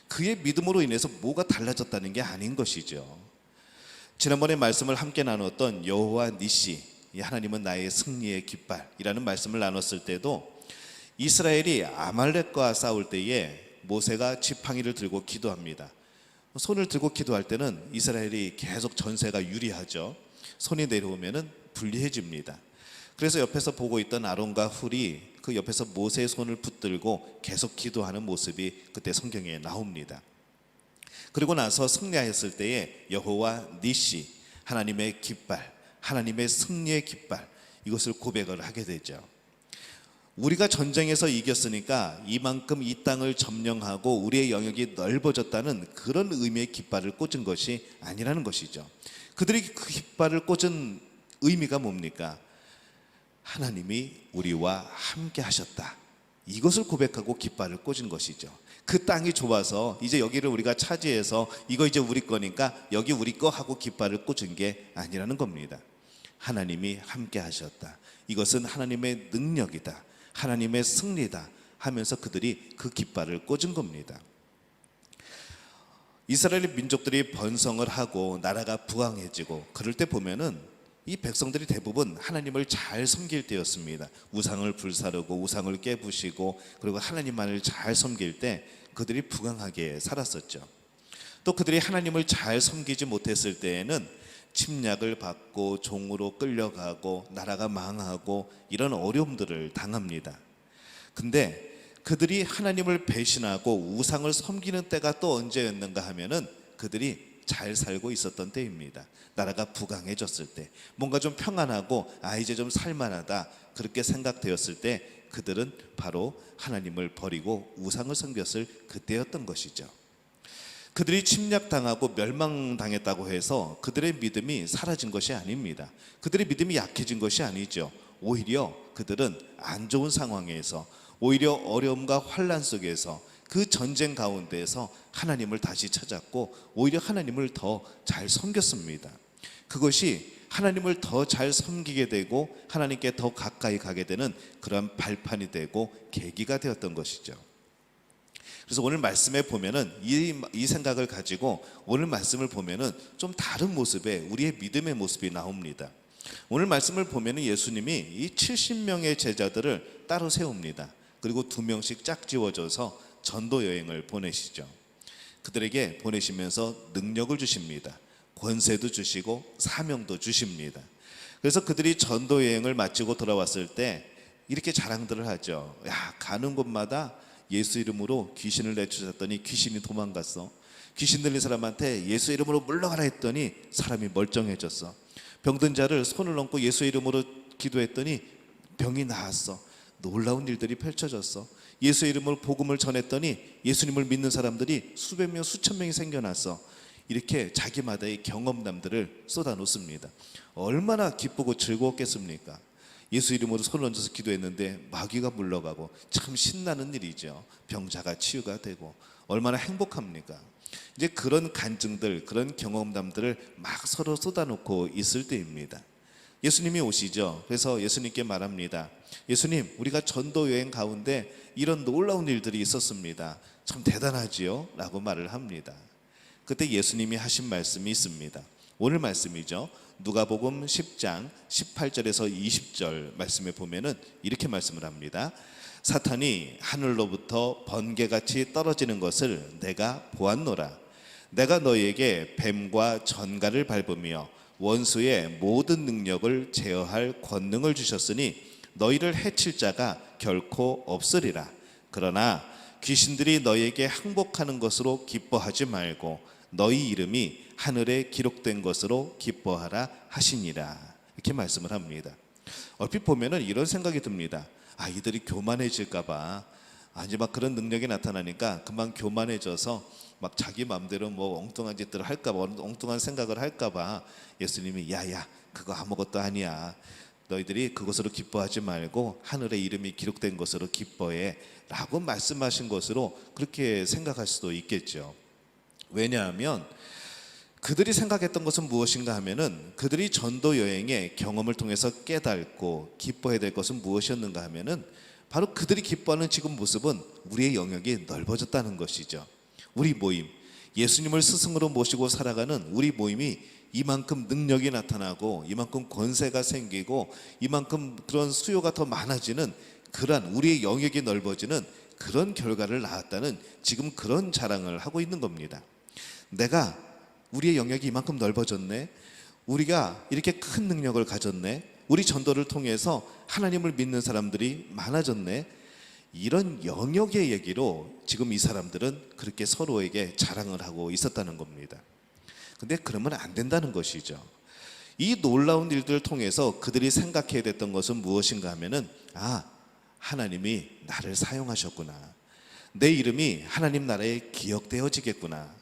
그의 믿음으로 인해서 뭐가 달라졌다는 게 아닌 것이죠. 지난번에 말씀을 함께 나눴던 여호와 니시, 하나님은 나의 승리의 깃발이라는 말씀을 나눴을 때도 이스라엘이 아말렉과 싸울 때에 모세가 지팡이를 들고 기도합니다. 손을 들고 기도할 때는 이스라엘이 계속 전세가 유리하죠. 손이 내려오면은 불리해집니다. 그래서 옆에서 보고 있던 아론과 훌이 그 옆에서 모세의 손을 붙들고 계속 기도하는 모습이 그때 성경에 나옵니다. 그리고 나서 승리하였을 때에 여호와 니시, 하나님의 깃발, 하나님의 승리의 깃발, 이것을 고백을 하게 되죠. 우리가 전쟁에서 이겼으니까 이만큼 이 땅을 점령하고 우리의 영역이 넓어졌다는 그런 의미의 깃발을 꽂은 것이 아니라는 것이죠. 그들이 그 깃발을 꽂은 의미가 뭡니까? 하나님이 우리와 함께 하셨다, 이것을 고백하고 깃발을 꽂은 것이죠. 그 땅이 좁아서 이제 여기를 우리가 차지해서 이거 이제 우리 거니까 여기 우리 거 하고 깃발을 꽂은 게 아니라는 겁니다. 하나님이 함께 하셨다, 이것은 하나님의 능력이다, 하나님의 승리다 하면서 그들이 그 깃발을 꽂은 겁니다. 이스라엘 민족들이 번성을 하고 나라가 부강해지고 그럴 때 보면은 이 백성들이 대부분 하나님을 잘 섬길 때였습니다. 우상을 불사르고 우상을 깨부시고 그리고 하나님만을 잘 섬길 때 그들이 부강하게 살았었죠. 또 그들이 하나님을 잘 섬기지 못했을 때에는 침략을 받고 종으로 끌려가고 나라가 망하고 이런 어려움들을 당합니다. 근데 그들이 하나님을 배신하고 우상을 섬기는 때가 또 언제였는가 하면은 그들이 잘 살고 있었던 때입니다. 나라가 부강해졌을 때, 뭔가 좀 평안하고 이제 좀 살만하다 그렇게 생각되었을 때 그들은 바로 하나님을 버리고 우상을 섬겼을 그때였던 것이죠. 그들이 침략당하고 멸망당했다고 해서 그들의 믿음이 사라진 것이 아닙니다. 그들의 믿음이 약해진 것이 아니죠. 오히려 그들은 안 좋은 상황에서, 오히려 어려움과 환난 속에서, 그 전쟁 가운데에서 하나님을 다시 찾았고 오히려 하나님을 더 잘 섬겼습니다. 그것이 하나님을 더 잘 섬기게 되고 하나님께 더 가까이 가게 되는 그런 발판이 되고 계기가 되었던 것이죠. 그래서 오늘 말씀에 보면은 이 생각을 가지고 오늘 말씀을 보면은 좀 다른 모습의 우리의 믿음의 모습이 나옵니다. 오늘 말씀을 보면은 예수님이 이 70명의 제자들을 따로 세웁니다. 그리고 2명씩 짝지워져서 전도 여행을 보내시죠. 그들에게 보내시면서 능력을 주십니다. 권세도 주시고 사명도 주십니다. 그래서 그들이 전도 여행을 마치고 돌아왔을 때 이렇게 자랑들을 하죠. 야, 가는 곳마다 예수 이름으로 귀신을 내쫓았더니 귀신이 도망갔어. 귀신 들린 사람한테 예수 이름으로 물러가라 했더니 사람이 멀쩡해졌어. 병든 자를 손을 얹고 예수 이름으로 기도했더니 병이 나았어. 놀라운 일들이 펼쳐졌어. 예수 이름으로 복음을 전했더니 예수님을 믿는 사람들이 수백 명, 수천 명이 생겨났어. 이렇게 자기마다의 경험담들을 쏟아놓습니다. 얼마나 기쁘고 즐거웠겠습니까? 예수 이름으로 손을 얹어서 기도했는데 마귀가 물러가고 참 신나는 일이죠. 병자가 치유가 되고 얼마나 행복합니까? 이제 그런 간증들, 그런 경험담들을 막 서로 쏟아놓고 있을 때입니다. 예수님이 오시죠. 그래서 예수님께 말합니다. 예수님, 우리가 전도 여행 가운데 이런 놀라운 일들이 있었습니다. 참 대단하지요? 라고 말을 합니다. 그때 예수님이 하신 말씀이 있습니다. 오늘 말씀이죠. 누가복음 10장 18절에서 20절 말씀에 보면은 이렇게 말씀을 합니다. 사탄이 하늘로부터 번개같이 떨어지는 것을 내가 보았노라. 내가 너희에게 뱀과 전갈을 밟으며 원수의 모든 능력을 제어할 권능을 주셨으니 너희를 해칠 자가 결코 없으리라. 그러나 귀신들이 너희에게 항복하는 것으로 기뻐하지 말고 너희 이름이 하늘에 기록된 것으로 기뻐하라 하시니라. 이렇게 말씀을 합니다. 얼핏 보면은 이런 생각이 듭니다. 이들이 교만해질까봐, 아니 막 그런 능력이 나타나니까 금방 교만해져서 막 자기 마음대로 뭐 엉뚱한 짓들을 할까봐, 엉뚱한 생각을 할까봐 예수님이 야야 그거 아무것도 아니야. 너희들이 그것으로 기뻐하지 말고 하늘에 이름이 기록된 것으로 기뻐해 라고 말씀하신 것으로 그렇게 생각할 수도 있겠죠. 왜냐하면 그들이 생각했던 것은 무엇인가 하면은 그들이 전도 여행의 경험을 통해서 깨닫고 기뻐해야 될 것은 무엇이었는가 하면은 바로 그들이 기뻐하는 지금 모습은 우리의 영역이 넓어졌다는 것이죠. 우리 모임, 예수님을 스승으로 모시고 살아가는 우리 모임이 이만큼 능력이 나타나고 이만큼 권세가 생기고 이만큼 그런 수요가 더 많아지는 그러한 우리의 영역이 넓어지는 그런 결과를 낳았다는 지금 그런 자랑을 하고 있는 겁니다. 내가 우리의 영역이 이만큼 넓어졌네. 우리가 이렇게 큰 능력을 가졌네. 우리 전도를 통해서 하나님을 믿는 사람들이 많아졌네. 이런 영역의 얘기로 지금 이 사람들은 그렇게 서로에게 자랑을 하고 있었다는 겁니다. 근데 그러면 안 된다는 것이죠. 이 놀라운 일들을 통해서 그들이 생각해야 됐던 것은 무엇인가 하면은, 하나님이 나를 사용하셨구나. 내 이름이 하나님 나라에 기억되어지겠구나.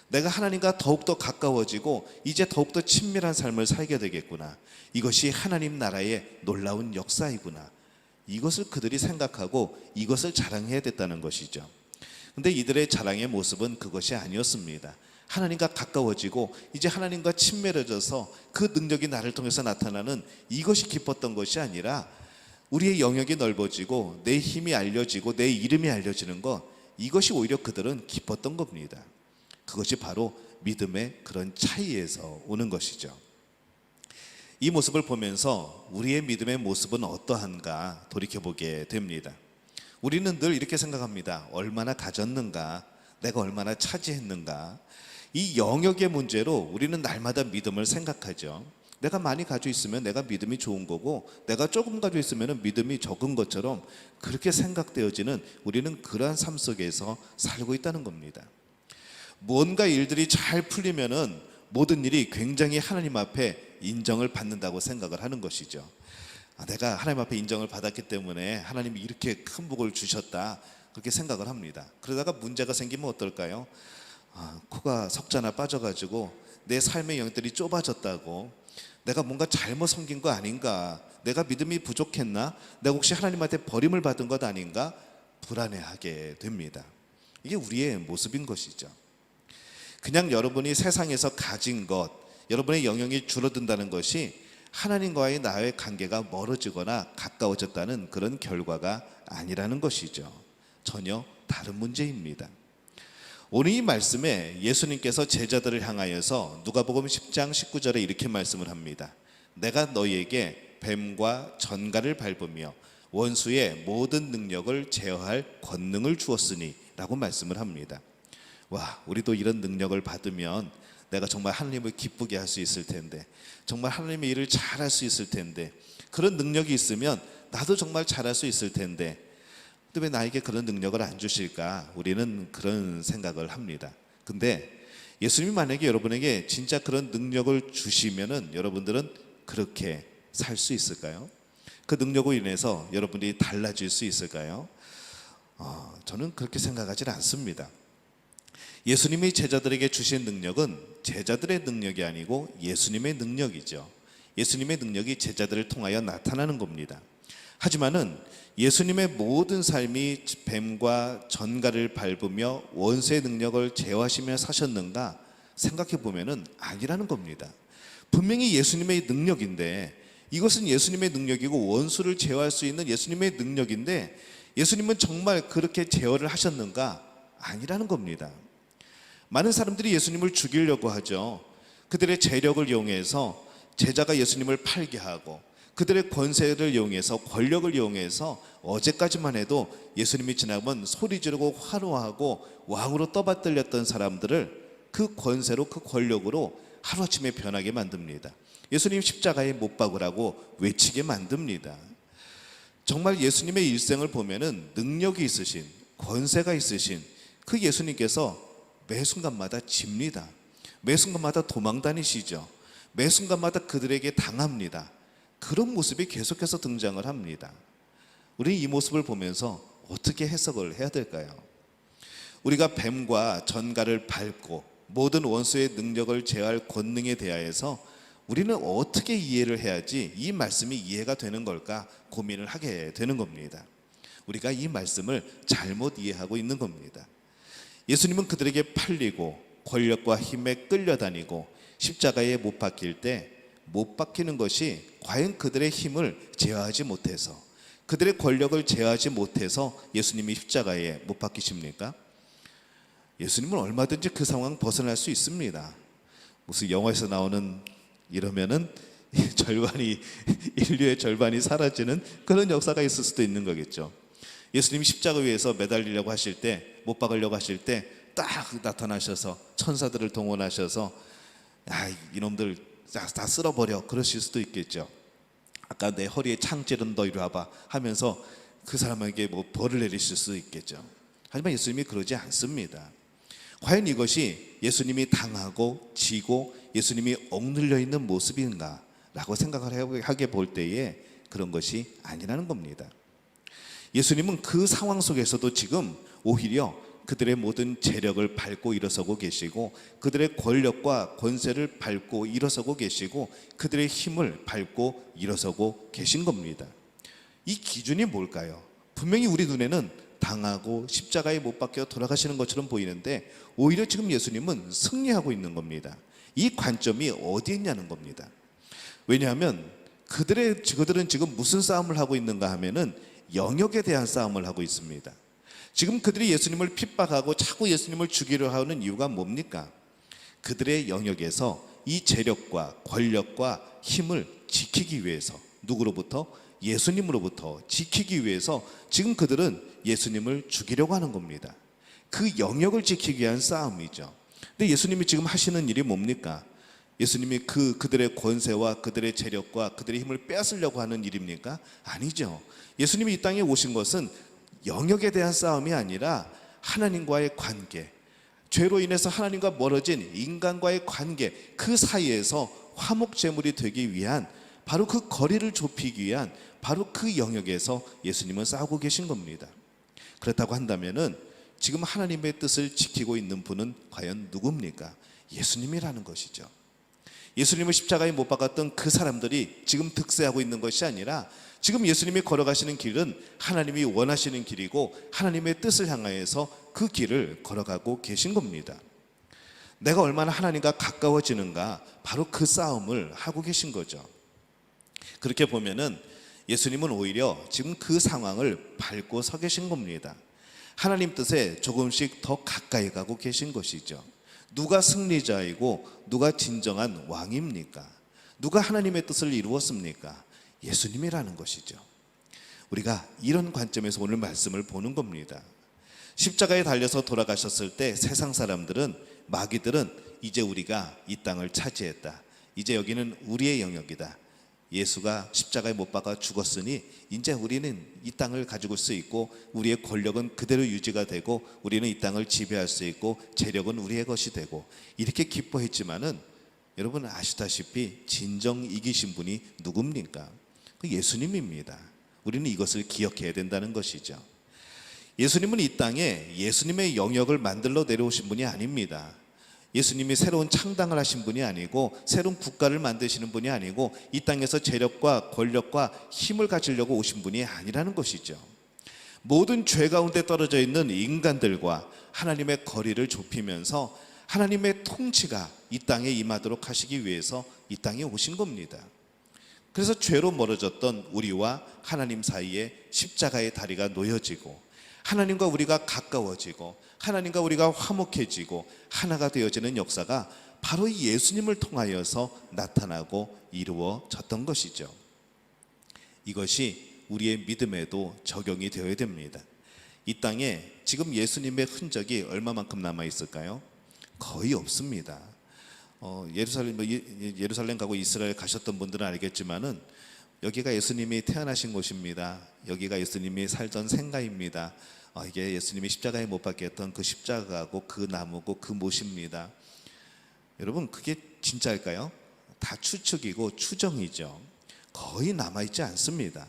내가 하나님과 더욱더 가까워지고 이제 더욱더 친밀한 삶을 살게 되겠구나. 이것이 하나님 나라의 놀라운 역사이구나. 이것을 그들이 생각하고 이것을 자랑해야 됐다는 것이죠. 근데 이들의 자랑의 모습은 그것이 아니었습니다. 하나님과 가까워지고 이제 하나님과 친밀해져서 그 능력이 나를 통해서 나타나는 이것이 기뻤던 것이 아니라, 우리의 영역이 넓어지고 내 힘이 알려지고 내 이름이 알려지는 것, 이것이 오히려 그들은 기뻤던 겁니다. 그것이 바로 믿음의 그런 차이에서 오는 것이죠. 이 모습을 보면서 우리의 믿음의 모습은 어떠한가 돌이켜보게 됩니다. 우리는 늘 이렇게 생각합니다. 얼마나 가졌는가, 내가 얼마나 차지했는가. 이 영역의 문제로 우리는 날마다 믿음을 생각하죠. 내가 많이 가지고 있으면 내가 믿음이 좋은 거고, 내가 조금 가지고 있으면 믿음이 적은 것처럼 그렇게 생각되어지는, 우리는 그러한 삶 속에서 살고 있다는 겁니다. 뭔가 일들이 잘 풀리면은 모든 일이 굉장히 하나님 앞에 인정을 받는다고 생각을 하는 것이죠. 내가 하나님 앞에 인정을 받았기 때문에 하나님이 이렇게 큰 복을 주셨다, 그렇게 생각을 합니다. 그러다가 문제가 생기면 어떨까요? 코가 석자나 빠져가지고 내 삶의 영역들이 좁아졌다고, 내가 뭔가 잘못 섬긴 거 아닌가, 내가 믿음이 부족했나, 내가 혹시 하나님한테 버림을 받은 것 아닌가, 불안해하게 됩니다. 이게 우리의 모습인 것이죠. 그냥 여러분이 세상에서 가진 것, 여러분의 영역이 줄어든다는 것이 하나님과의 나의 관계가 멀어지거나 가까워졌다는 그런 결과가 아니라는 것이죠. 전혀 다른 문제입니다. 오늘 이 말씀에 예수님께서 제자들을 향하여서 누가복음 10장 19절에 이렇게 말씀을 합니다. 내가 너희에게 뱀과 전갈을 밟으며 원수의 모든 능력을 제어할 권능을 주었으니 라고 말씀을 합니다. 우리도 이런 능력을 받으면 내가 정말 하나님을 기쁘게 할 수 있을 텐데, 정말 하나님의 일을 잘할 수 있을 텐데, 그런 능력이 있으면 나도 정말 잘할 수 있을 텐데, 왜 나에게 그런 능력을 안 주실까? 우리는 그런 생각을 합니다. 근데 예수님이 만약에 여러분에게 진짜 그런 능력을 주시면은 여러분들은 그렇게 살 수 있을까요? 그 능력으로 인해서 여러분들이 달라질 수 있을까요? 저는 그렇게 생각하지 않습니다. 예수님이 제자들에게 주신 능력은 제자들의 능력이 아니고 예수님의 능력이죠. 예수님의 능력이 제자들을 통하여 나타나는 겁니다. 하지만은 예수님의 모든 삶이 뱀과 전갈을 밟으며 원수의 능력을 제어하시며 사셨는가 생각해 보면은 아니라는 겁니다. 분명히 예수님의 능력인데, 이것은 예수님의 능력이고 원수를 제어할 수 있는 예수님의 능력인데, 예수님은 정말 그렇게 제어를 하셨는가? 아니라는 겁니다. 많은 사람들이 예수님을 죽이려고 하죠. 그들의 재력을 이용해서 제자가 예수님을 팔게 하고, 그들의 권세를 이용해서, 권력을 이용해서 어제까지만 해도 예수님이 지나면 소리 지르고 환호하고 왕으로 떠받들렸던 사람들을 그 권세로, 그 권력으로 하루아침에 변하게 만듭니다. 예수님 십자가에 못 박으라고 외치게 만듭니다. 정말 예수님의 일생을 보면은 능력이 있으신, 권세가 있으신 그 예수님께서 매 순간마다 집니다. 매 순간마다 도망 다니시죠. 매 순간마다 그들에게 당합니다. 그런 모습이 계속해서 등장을 합니다. 우리 이 모습을 보면서 어떻게 해석을 해야 될까요? 우리가 뱀과 전갈을 밟고 모든 원수의 능력을 제어할 권능에 대하여서 우리는 어떻게 이해를 해야지 이 말씀이 이해가 되는 걸까 고민을 하게 되는 겁니다. 우리가 이 말씀을 잘못 이해하고 있는 겁니다. 예수님은 그들에게 팔리고 권력과 힘에 끌려다니고 십자가에 못 박힐 때 못 박히는 것이 과연 그들의 힘을 제어하지 못해서, 그들의 권력을 제어하지 못해서 예수님이 십자가에 못 박히십니까? 예수님은 얼마든지 그 상황 벗어날 수 있습니다. 무슨 영화에서 나오는 이러면은 절반이, 인류의 절반이 사라지는 그런 역사가 있을 수도 있는 거겠죠. 예수님이 십자가 위에서 매달리려고 하실 때, 못 박으려고 하실 때 딱 나타나셔서 천사들을 동원하셔서 이놈들 다 쓸어버려, 그러실 수도 있겠죠. 아까 내 허리에 창질은 너 이리 와봐 하면서 그 사람에게 뭐 벌을 내리실 수 있겠죠. 하지만 예수님이 그러지 않습니다. 과연 이것이 예수님이 당하고 지고 예수님이 억눌려 있는 모습인가 라고 생각을 하게 볼 때에 그런 것이 아니라는 겁니다. 예수님은 그 상황 속에서도 지금 오히려 그들의 모든 재력을 밟고 일어서고 계시고 그들의 권력과 권세를 밟고 일어서고 계시고 그들의 힘을 밟고 일어서고 계신 겁니다. 이 기준이 뭘까요? 분명히 우리 눈에는 당하고 십자가에 못 박혀 돌아가시는 것처럼 보이는데 오히려 지금 예수님은 승리하고 있는 겁니다. 이 관점이 어디에 있냐는 겁니다. 왜냐하면 그들은 지금 무슨 싸움을 하고 있는가 하면은 영역에 대한 싸움을 하고 있습니다. 지금 그들이 예수님을 핍박하고 자꾸 예수님을 죽이려 하는 이유가 뭡니까? 그들의 영역에서 이 재력과 권력과 힘을 지키기 위해서, 누구로부터? 예수님으로부터 지키기 위해서 지금 그들은 예수님을 죽이려고 하는 겁니다. 그 영역을 지키기 위한 싸움이죠. 근데 예수님이 지금 하시는 일이 뭡니까? 예수님이 그들의 권세와 그들의 재력과 그들의 힘을 빼앗으려고 하는 일입니까? 아니죠. 예수님이 이 땅에 오신 것은 영역에 대한 싸움이 아니라 하나님과의 관계, 죄로 인해서 하나님과 멀어진 인간과의 관계, 그 사이에서 화목제물이 되기 위한, 바로 그 거리를 좁히기 위한 바로 그 영역에서 예수님은 싸우고 계신 겁니다. 그렇다고 한다면은 지금 하나님의 뜻을 지키고 있는 분은 과연 누굽니까? 예수님이라는 것이죠. 예수님을 십자가에 못 박았던 그 사람들이 지금 득세하고 있는 것이 아니라 지금 예수님이 걸어가시는 길은 하나님이 원하시는 길이고 하나님의 뜻을 향하여서 그 길을 걸어가고 계신 겁니다. 내가 얼마나 하나님과 가까워지는가, 바로 그 싸움을 하고 계신 거죠. 그렇게 보면은 예수님은 오히려 지금 그 상황을 밟고 서 계신 겁니다. 하나님 뜻에 조금씩 더 가까이 가고 계신 것이죠. 누가 승리자이고 누가 진정한 왕입니까? 누가 하나님의 뜻을 이루었습니까? 예수님이라는 것이죠. 우리가 이런 관점에서 오늘 말씀을 보는 겁니다. 십자가에 달려서 돌아가셨을 때 세상 사람들은, 마귀들은 이제 우리가 이 땅을 차지했다, 이제 여기는 우리의 영역이다, 예수가 십자가에 못 박아 죽었으니 이제 우리는 이 땅을 가지고 수 있고 우리의 권력은 그대로 유지가 되고 우리는 이 땅을 지배할 수 있고 재력은 우리의 것이 되고, 이렇게 기뻐했지만은 여러분 아시다시피 진정 이기신 분이 누굽니까? 그 예수님입니다. 우리는 이것을 기억해야 된다는 것이죠. 예수님은 이 땅에 예수님의 영역을 만들러 내려오신 분이 아닙니다. 예수님이 새로운 창당을 하신 분이 아니고 새로운 국가를 만드시는 분이 아니고 이 땅에서 재력과 권력과 힘을 가지려고 오신 분이 아니라는 것이죠. 모든 죄 가운데 떨어져 있는 인간들과 하나님의 거리를 좁히면서 하나님의 통치가 이 땅에 임하도록 하시기 위해서 이 땅에 오신 겁니다. 그래서 죄로 멀어졌던 우리와 하나님 사이에 십자가의 다리가 놓여지고 하나님과 우리가 가까워지고 하나님과 우리가 화목해지고 하나가 되어지는 역사가 바로 이 예수님을 통하여서 나타나고 이루어졌던 것이죠. 이것이 우리의 믿음에도 적용이 되어야 됩니다. 이 땅에 지금 예수님의 흔적이 얼마만큼 남아 있을까요? 거의 없습니다. 예루살렘 가고 이스라엘 가셨던 분들은 알겠지만은 여기가 예수님이 태어나신 곳입니다. 여기가 예수님이 살던 생가입니다. 이게 예수님이 십자가에 못 박게 했던 그 십자가고 그 나무고 그 못입니다. 여러분 그게 진짜일까요? 다 추측이고 추정이죠. 거의 남아있지 않습니다.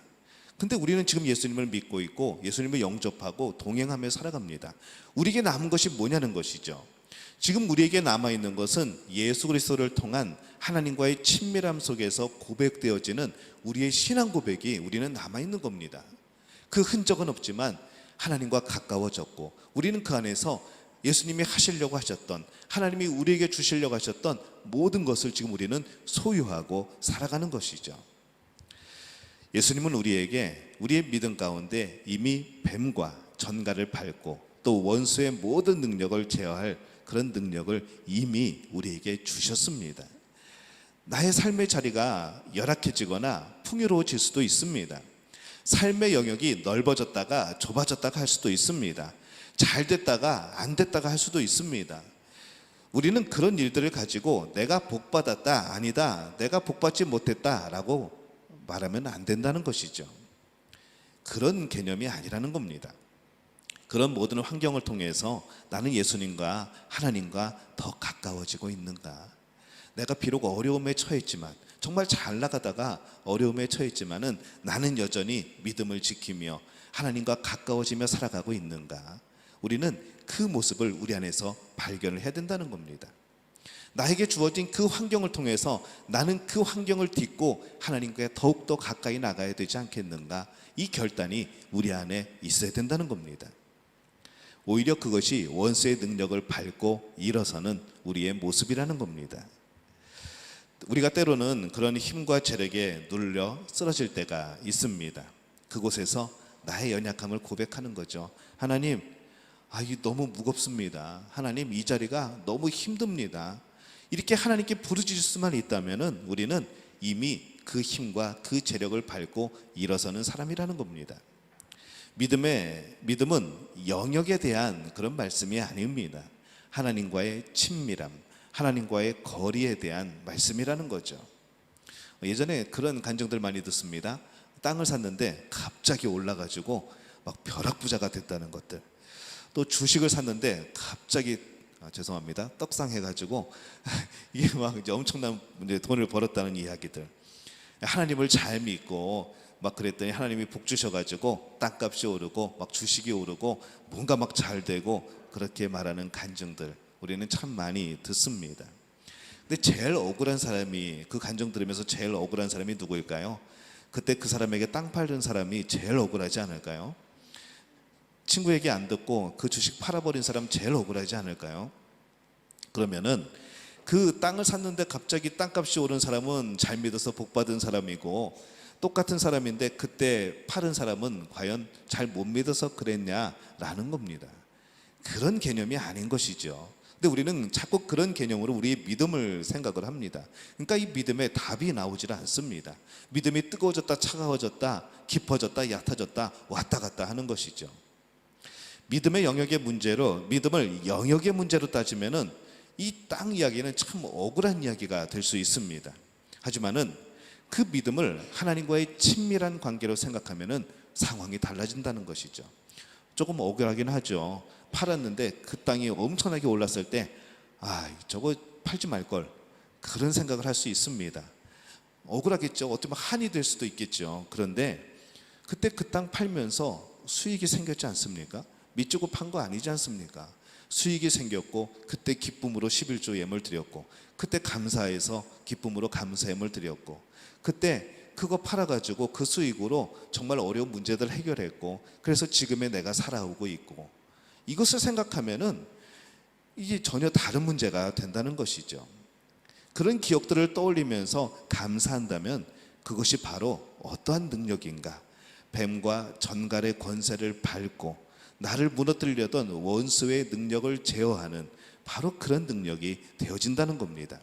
근데 우리는 지금 예수님을 믿고 있고 예수님을 영접하고 동행하며 살아갑니다. 우리에게 남은 것이 뭐냐는 것이죠. 지금 우리에게 남아있는 것은 예수 그리스도를 통한 하나님과의 친밀함 속에서 고백되어지는 우리의 신앙 고백이 우리는 남아있는 겁니다. 그 흔적은 없지만 하나님과 가까워졌고 우리는 그 안에서 예수님이 하시려고 하셨던, 하나님이 우리에게 주시려고 하셨던 모든 것을 지금 우리는 소유하고 살아가는 것이죠. 예수님은 우리에게 우리의 믿음 가운데 이미 뱀과 전갈을 밟고 또 원수의 모든 능력을 제어할 그런 능력을 이미 우리에게 주셨습니다. 나의 삶의 자리가 열악해지거나 풍요로워질 수도 있습니다. 삶의 영역이 넓어졌다가 좁아졌다가 할 수도 있습니다. 잘 됐다가 안 됐다가 할 수도 있습니다. 우리는 그런 일들을 가지고 내가 복받았다, 아니다, 내가 복받지 못했다 라고 말하면 안 된다는 것이죠. 그런 개념이 아니라는 겁니다. 그런 모든 환경을 통해서 나는 예수님과 하나님과 더 가까워지고 있는가? 내가 비록 어려움에 처했지만, 정말 잘 나가다가 어려움에 처했지만은 나는 여전히 믿음을 지키며 하나님과 가까워지며 살아가고 있는가? 우리는 그 모습을 우리 안에서 발견을 해야 된다는 겁니다. 나에게 주어진 그 환경을 통해서 나는 그 환경을 딛고 하나님께 더욱더 가까이 나가야 되지 않겠는가? 이 결단이 우리 안에 있어야 된다는 겁니다. 오히려 그것이 원수의 능력을 밟고 일어서는 우리의 모습이라는 겁니다. 우리가 때로는 그런 힘과 재력에 눌려 쓰러질 때가 있습니다. 그곳에서 나의 연약함을 고백하는 거죠. 하나님, 이게 너무 무겁습니다. 하나님, 이 자리가 너무 힘듭니다. 이렇게 하나님께 부르짖을 수만 있다면 우리는 이미 그 힘과 그 재력을 밟고 일어서는 사람이라는 겁니다. 믿음은 영역에 대한 그런 말씀이 아닙니다. 하나님과의 친밀함, 하나님과의 거리에 대한 말씀이라는 거죠. 예전에 그런 간증들 많이 듣습니다. 땅을 샀는데 갑자기 올라가지고 막 벼락부자가 됐다는 것들. 또 주식을 샀는데 갑자기 죄송합니다. 떡상해가지고 이게 막 이제 엄청난 돈을 벌었다는 이야기들. 하나님을 잘 믿고 막 그랬더니 하나님이 복 주셔가지고 땅값이 오르고 막 주식이 오르고 뭔가 막 잘 되고 그렇게 말하는 간증들 우리는 참 많이 듣습니다. 근데 제일 억울한 사람이, 그 간증 들으면서 제일 억울한 사람이 누구일까요? 그때 그 사람에게 땅 팔던 사람이 제일 억울하지 않을까요? 친구에게 안 듣고 그 주식 팔아버린 사람 제일 억울하지 않을까요? 그러면은 그 땅을 샀는데 갑자기 땅값이 오른 사람은 잘 믿어서 복 받은 사람이고, 똑같은 사람인데 그때 팔은 사람은 과연 잘 못 믿어서 그랬냐라는 겁니다. 그런 개념이 아닌 것이죠. 근데 우리는 자꾸 그런 개념으로 우리의 믿음을 생각을 합니다. 그러니까 이 믿음에 답이 나오질 않습니다. 믿음이 뜨거워졌다 차가워졌다 깊어졌다 얕아졌다 왔다 갔다 하는 것이죠. 믿음의 영역의 문제로, 믿음을 영역의 문제로 따지면은 이 땅 이야기는 참 억울한 이야기가 될 수 있습니다. 하지만은 그 믿음을 하나님과의 친밀한 관계로 생각하면은 상황이 달라진다는 것이죠. 조금 억울하긴 하죠. 팔았는데 그 땅이 엄청나게 올랐을 때 저거 팔지 말걸, 그런 생각을 할 수 있습니다. 억울하겠죠. 어떻게 보면 한이 될 수도 있겠죠. 그런데 그때 그 땅 팔면서 수익이 생겼지 않습니까? 밑주고 판 거 아니지 않습니까? 수익이 생겼고 그때 기쁨으로 11조 예물 드렸고, 그때 감사해서 기쁨으로 감사 예물 드렸고, 그때 그거 팔아가지고 그 수익으로 정말 어려운 문제들 해결했고, 그래서 지금의 내가 살아오고 있고, 이것을 생각하면은 이게 전혀 다른 문제가 된다는 것이죠. 그런 기억들을 떠올리면서 감사한다면 그것이 바로 어떠한 능력인가? 뱀과 전갈의 권세를 밟고 나를 무너뜨리려던 원수의 능력을 제어하는 바로 그런 능력이 되어진다는 겁니다.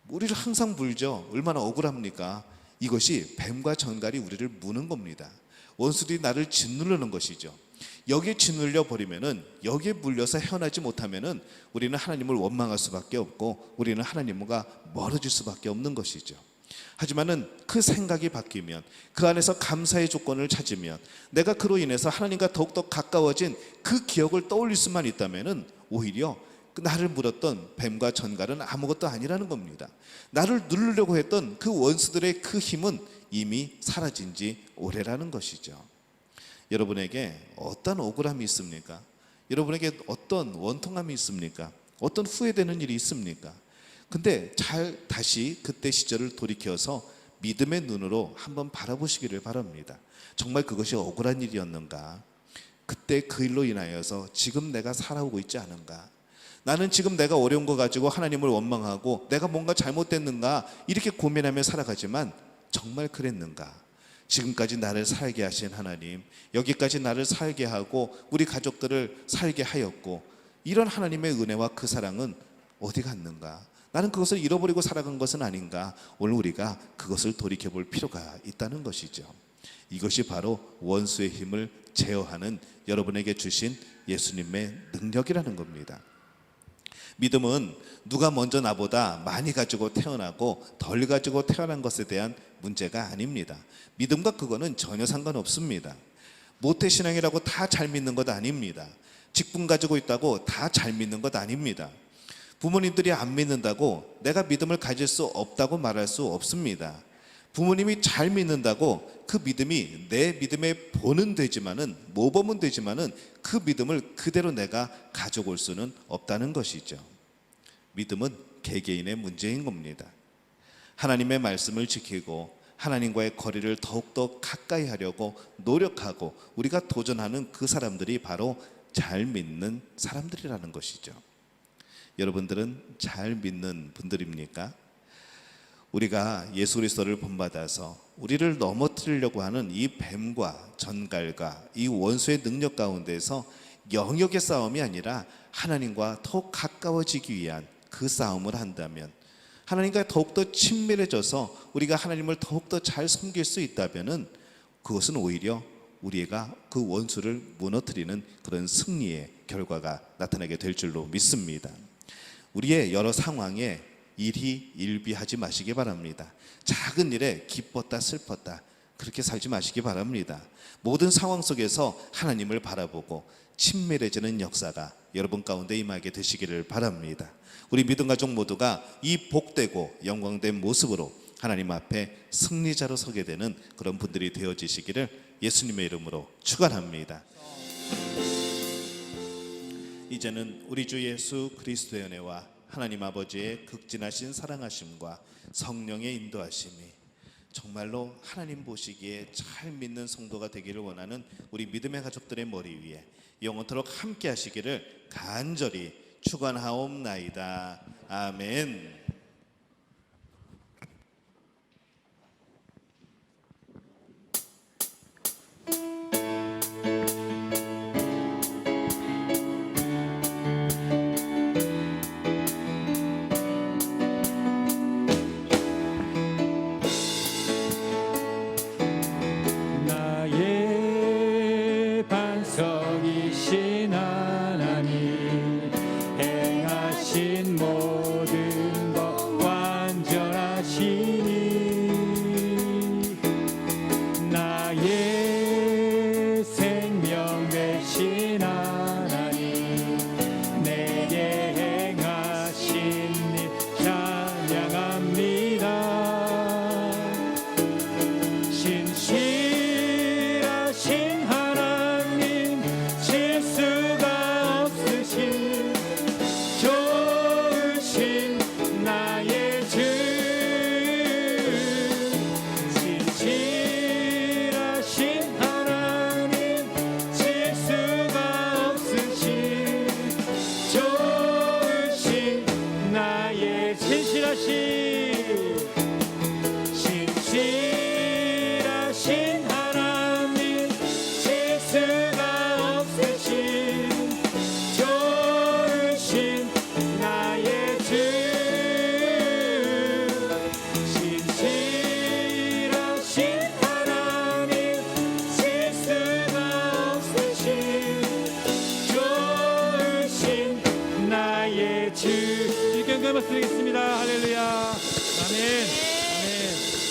우리를 항상 물죠. 얼마나 억울합니까? 이것이 뱀과 전갈이 우리를 무는 겁니다. 원수들이 나를 짓누르는 것이죠. 여기에 짓눌려 버리면은, 여기에 물려서 헤어나지 못하면은 우리는 하나님을 원망할 수밖에 없고 우리는 하나님과 멀어질 수밖에 없는 것이죠. 하지만은 그 생각이 바뀌면, 그 안에서 감사의 조건을 찾으면, 내가 그로 인해서 하나님과 더욱더 가까워진 그 기억을 떠올릴 수만 있다면은 오히려 나를 물었던 뱀과 전갈은 아무것도 아니라는 겁니다. 나를 누르려고 했던 그 원수들의 그 힘은 이미 사라진 지 오래라는 것이죠. 여러분에게 어떤 억울함이 있습니까? 여러분에게 어떤 원통함이 있습니까? 어떤 후회되는 일이 있습니까? 근데 잘 다시 그때 시절을 돌이켜서 믿음의 눈으로 한번 바라보시기를 바랍니다. 정말 그것이 억울한 일이었는가? 그때 그 일로 인하여서 지금 내가 살아오고 있지 않은가? 나는 지금 내가 어려운 거 가지고 하나님을 원망하고 내가 뭔가 잘못됐는가 이렇게 고민하며 살아가지만 정말 그랬는가? 지금까지 나를 살게 하신 하나님, 여기까지 나를 살게 하고 우리 가족들을 살게 하였고, 이런 하나님의 은혜와 그 사랑은 어디 갔는가? 나는 그것을 잃어버리고 살아간 것은 아닌가? 오늘 우리가 그것을 돌이켜볼 필요가 있다는 것이죠. 이것이 바로 원수의 힘을 제어하는 여러분에게 주신 예수님의 능력이라는 겁니다. 믿음은 누가 먼저 나보다 많이 가지고 태어나고 덜 가지고 태어난 것에 대한 문제가 아닙니다. 믿음과 그거는 전혀 상관없습니다. 모태신앙이라고 다 잘 믿는 것 아닙니다. 직분 가지고 있다고 다 잘 믿는 것 아닙니다. 부모님들이 안 믿는다고 내가 믿음을 가질 수 없다고 말할 수 없습니다. 부모님이 잘 믿는다고 그 믿음이 내 믿음의 본은 되지만은, 모범은 되지만은 그 믿음을 그대로 내가 가져올 수는 없다는 것이죠. 믿음은 개개인의 문제인 겁니다. 하나님의 말씀을 지키고 하나님과의 거리를 더욱더 가까이 하려고 노력하고 우리가 도전하는 그 사람들이 바로 잘 믿는 사람들이라는 것이죠. 여러분들은 잘 믿는 분들입니까? 우리가 예수 그리스도를 본받아서 우리를 넘어뜨리려고 하는 이 뱀과 전갈과 이 원수의 능력 가운데서 영역의 싸움이 아니라 하나님과 더욱 가까워지기 위한 그 싸움을 한다면, 하나님과 더욱더 친밀해져서 우리가 하나님을 더욱더 잘 섬길 수 있다면 그것은 오히려 우리가 그 원수를 무너뜨리는 그런 승리의 결과가 나타나게 될 줄로 믿습니다. 우리의 여러 상황에 일희일비하지 마시기 바랍니다. 작은 일에 기뻤다 슬펐다 그렇게 살지 마시기 바랍니다. 모든 상황 속에서 하나님을 바라보고 친밀해지는 역사가 여러분 가운데 임하게 되시기를 바랍니다. 우리 믿음 가족 모두가 이 복되고 영광된 모습으로 하나님 앞에 승리자로 서게 되는 그런 분들이 되어지시기를 예수님의 이름으로 축원합니다. 이제는 우리 주 예수 그리스도의 은혜와 하나님 아버지의 극진하신 사랑하심과 성령의 인도하심이 정말로 하나님 보시기에 잘 믿는 성도가 되기를 원하는 우리 믿음의 가족들의 머리 위에 영원토록 함께 하시기를 간절히 축원하옵나이다. 아멘. 나의 반석이신 하나님, 행하신 모든 것 완전하시니, 나의 생명 되신 하나님, 내게 행하신 일 찬양합니다. 신실하신 하나님, 실수가 없으신 좋으신 나의 주, 신실하신 하나님, 실수가 없으신 좋으신 나의 신실하신 하나님, 실수가 없으신 좋으신 나의 주, 신실하신 하나님, 실수가 없으신 좋으신 나의 주. 일견 감아 드리겠습니다. 할렐루야. 아멘. 아멘.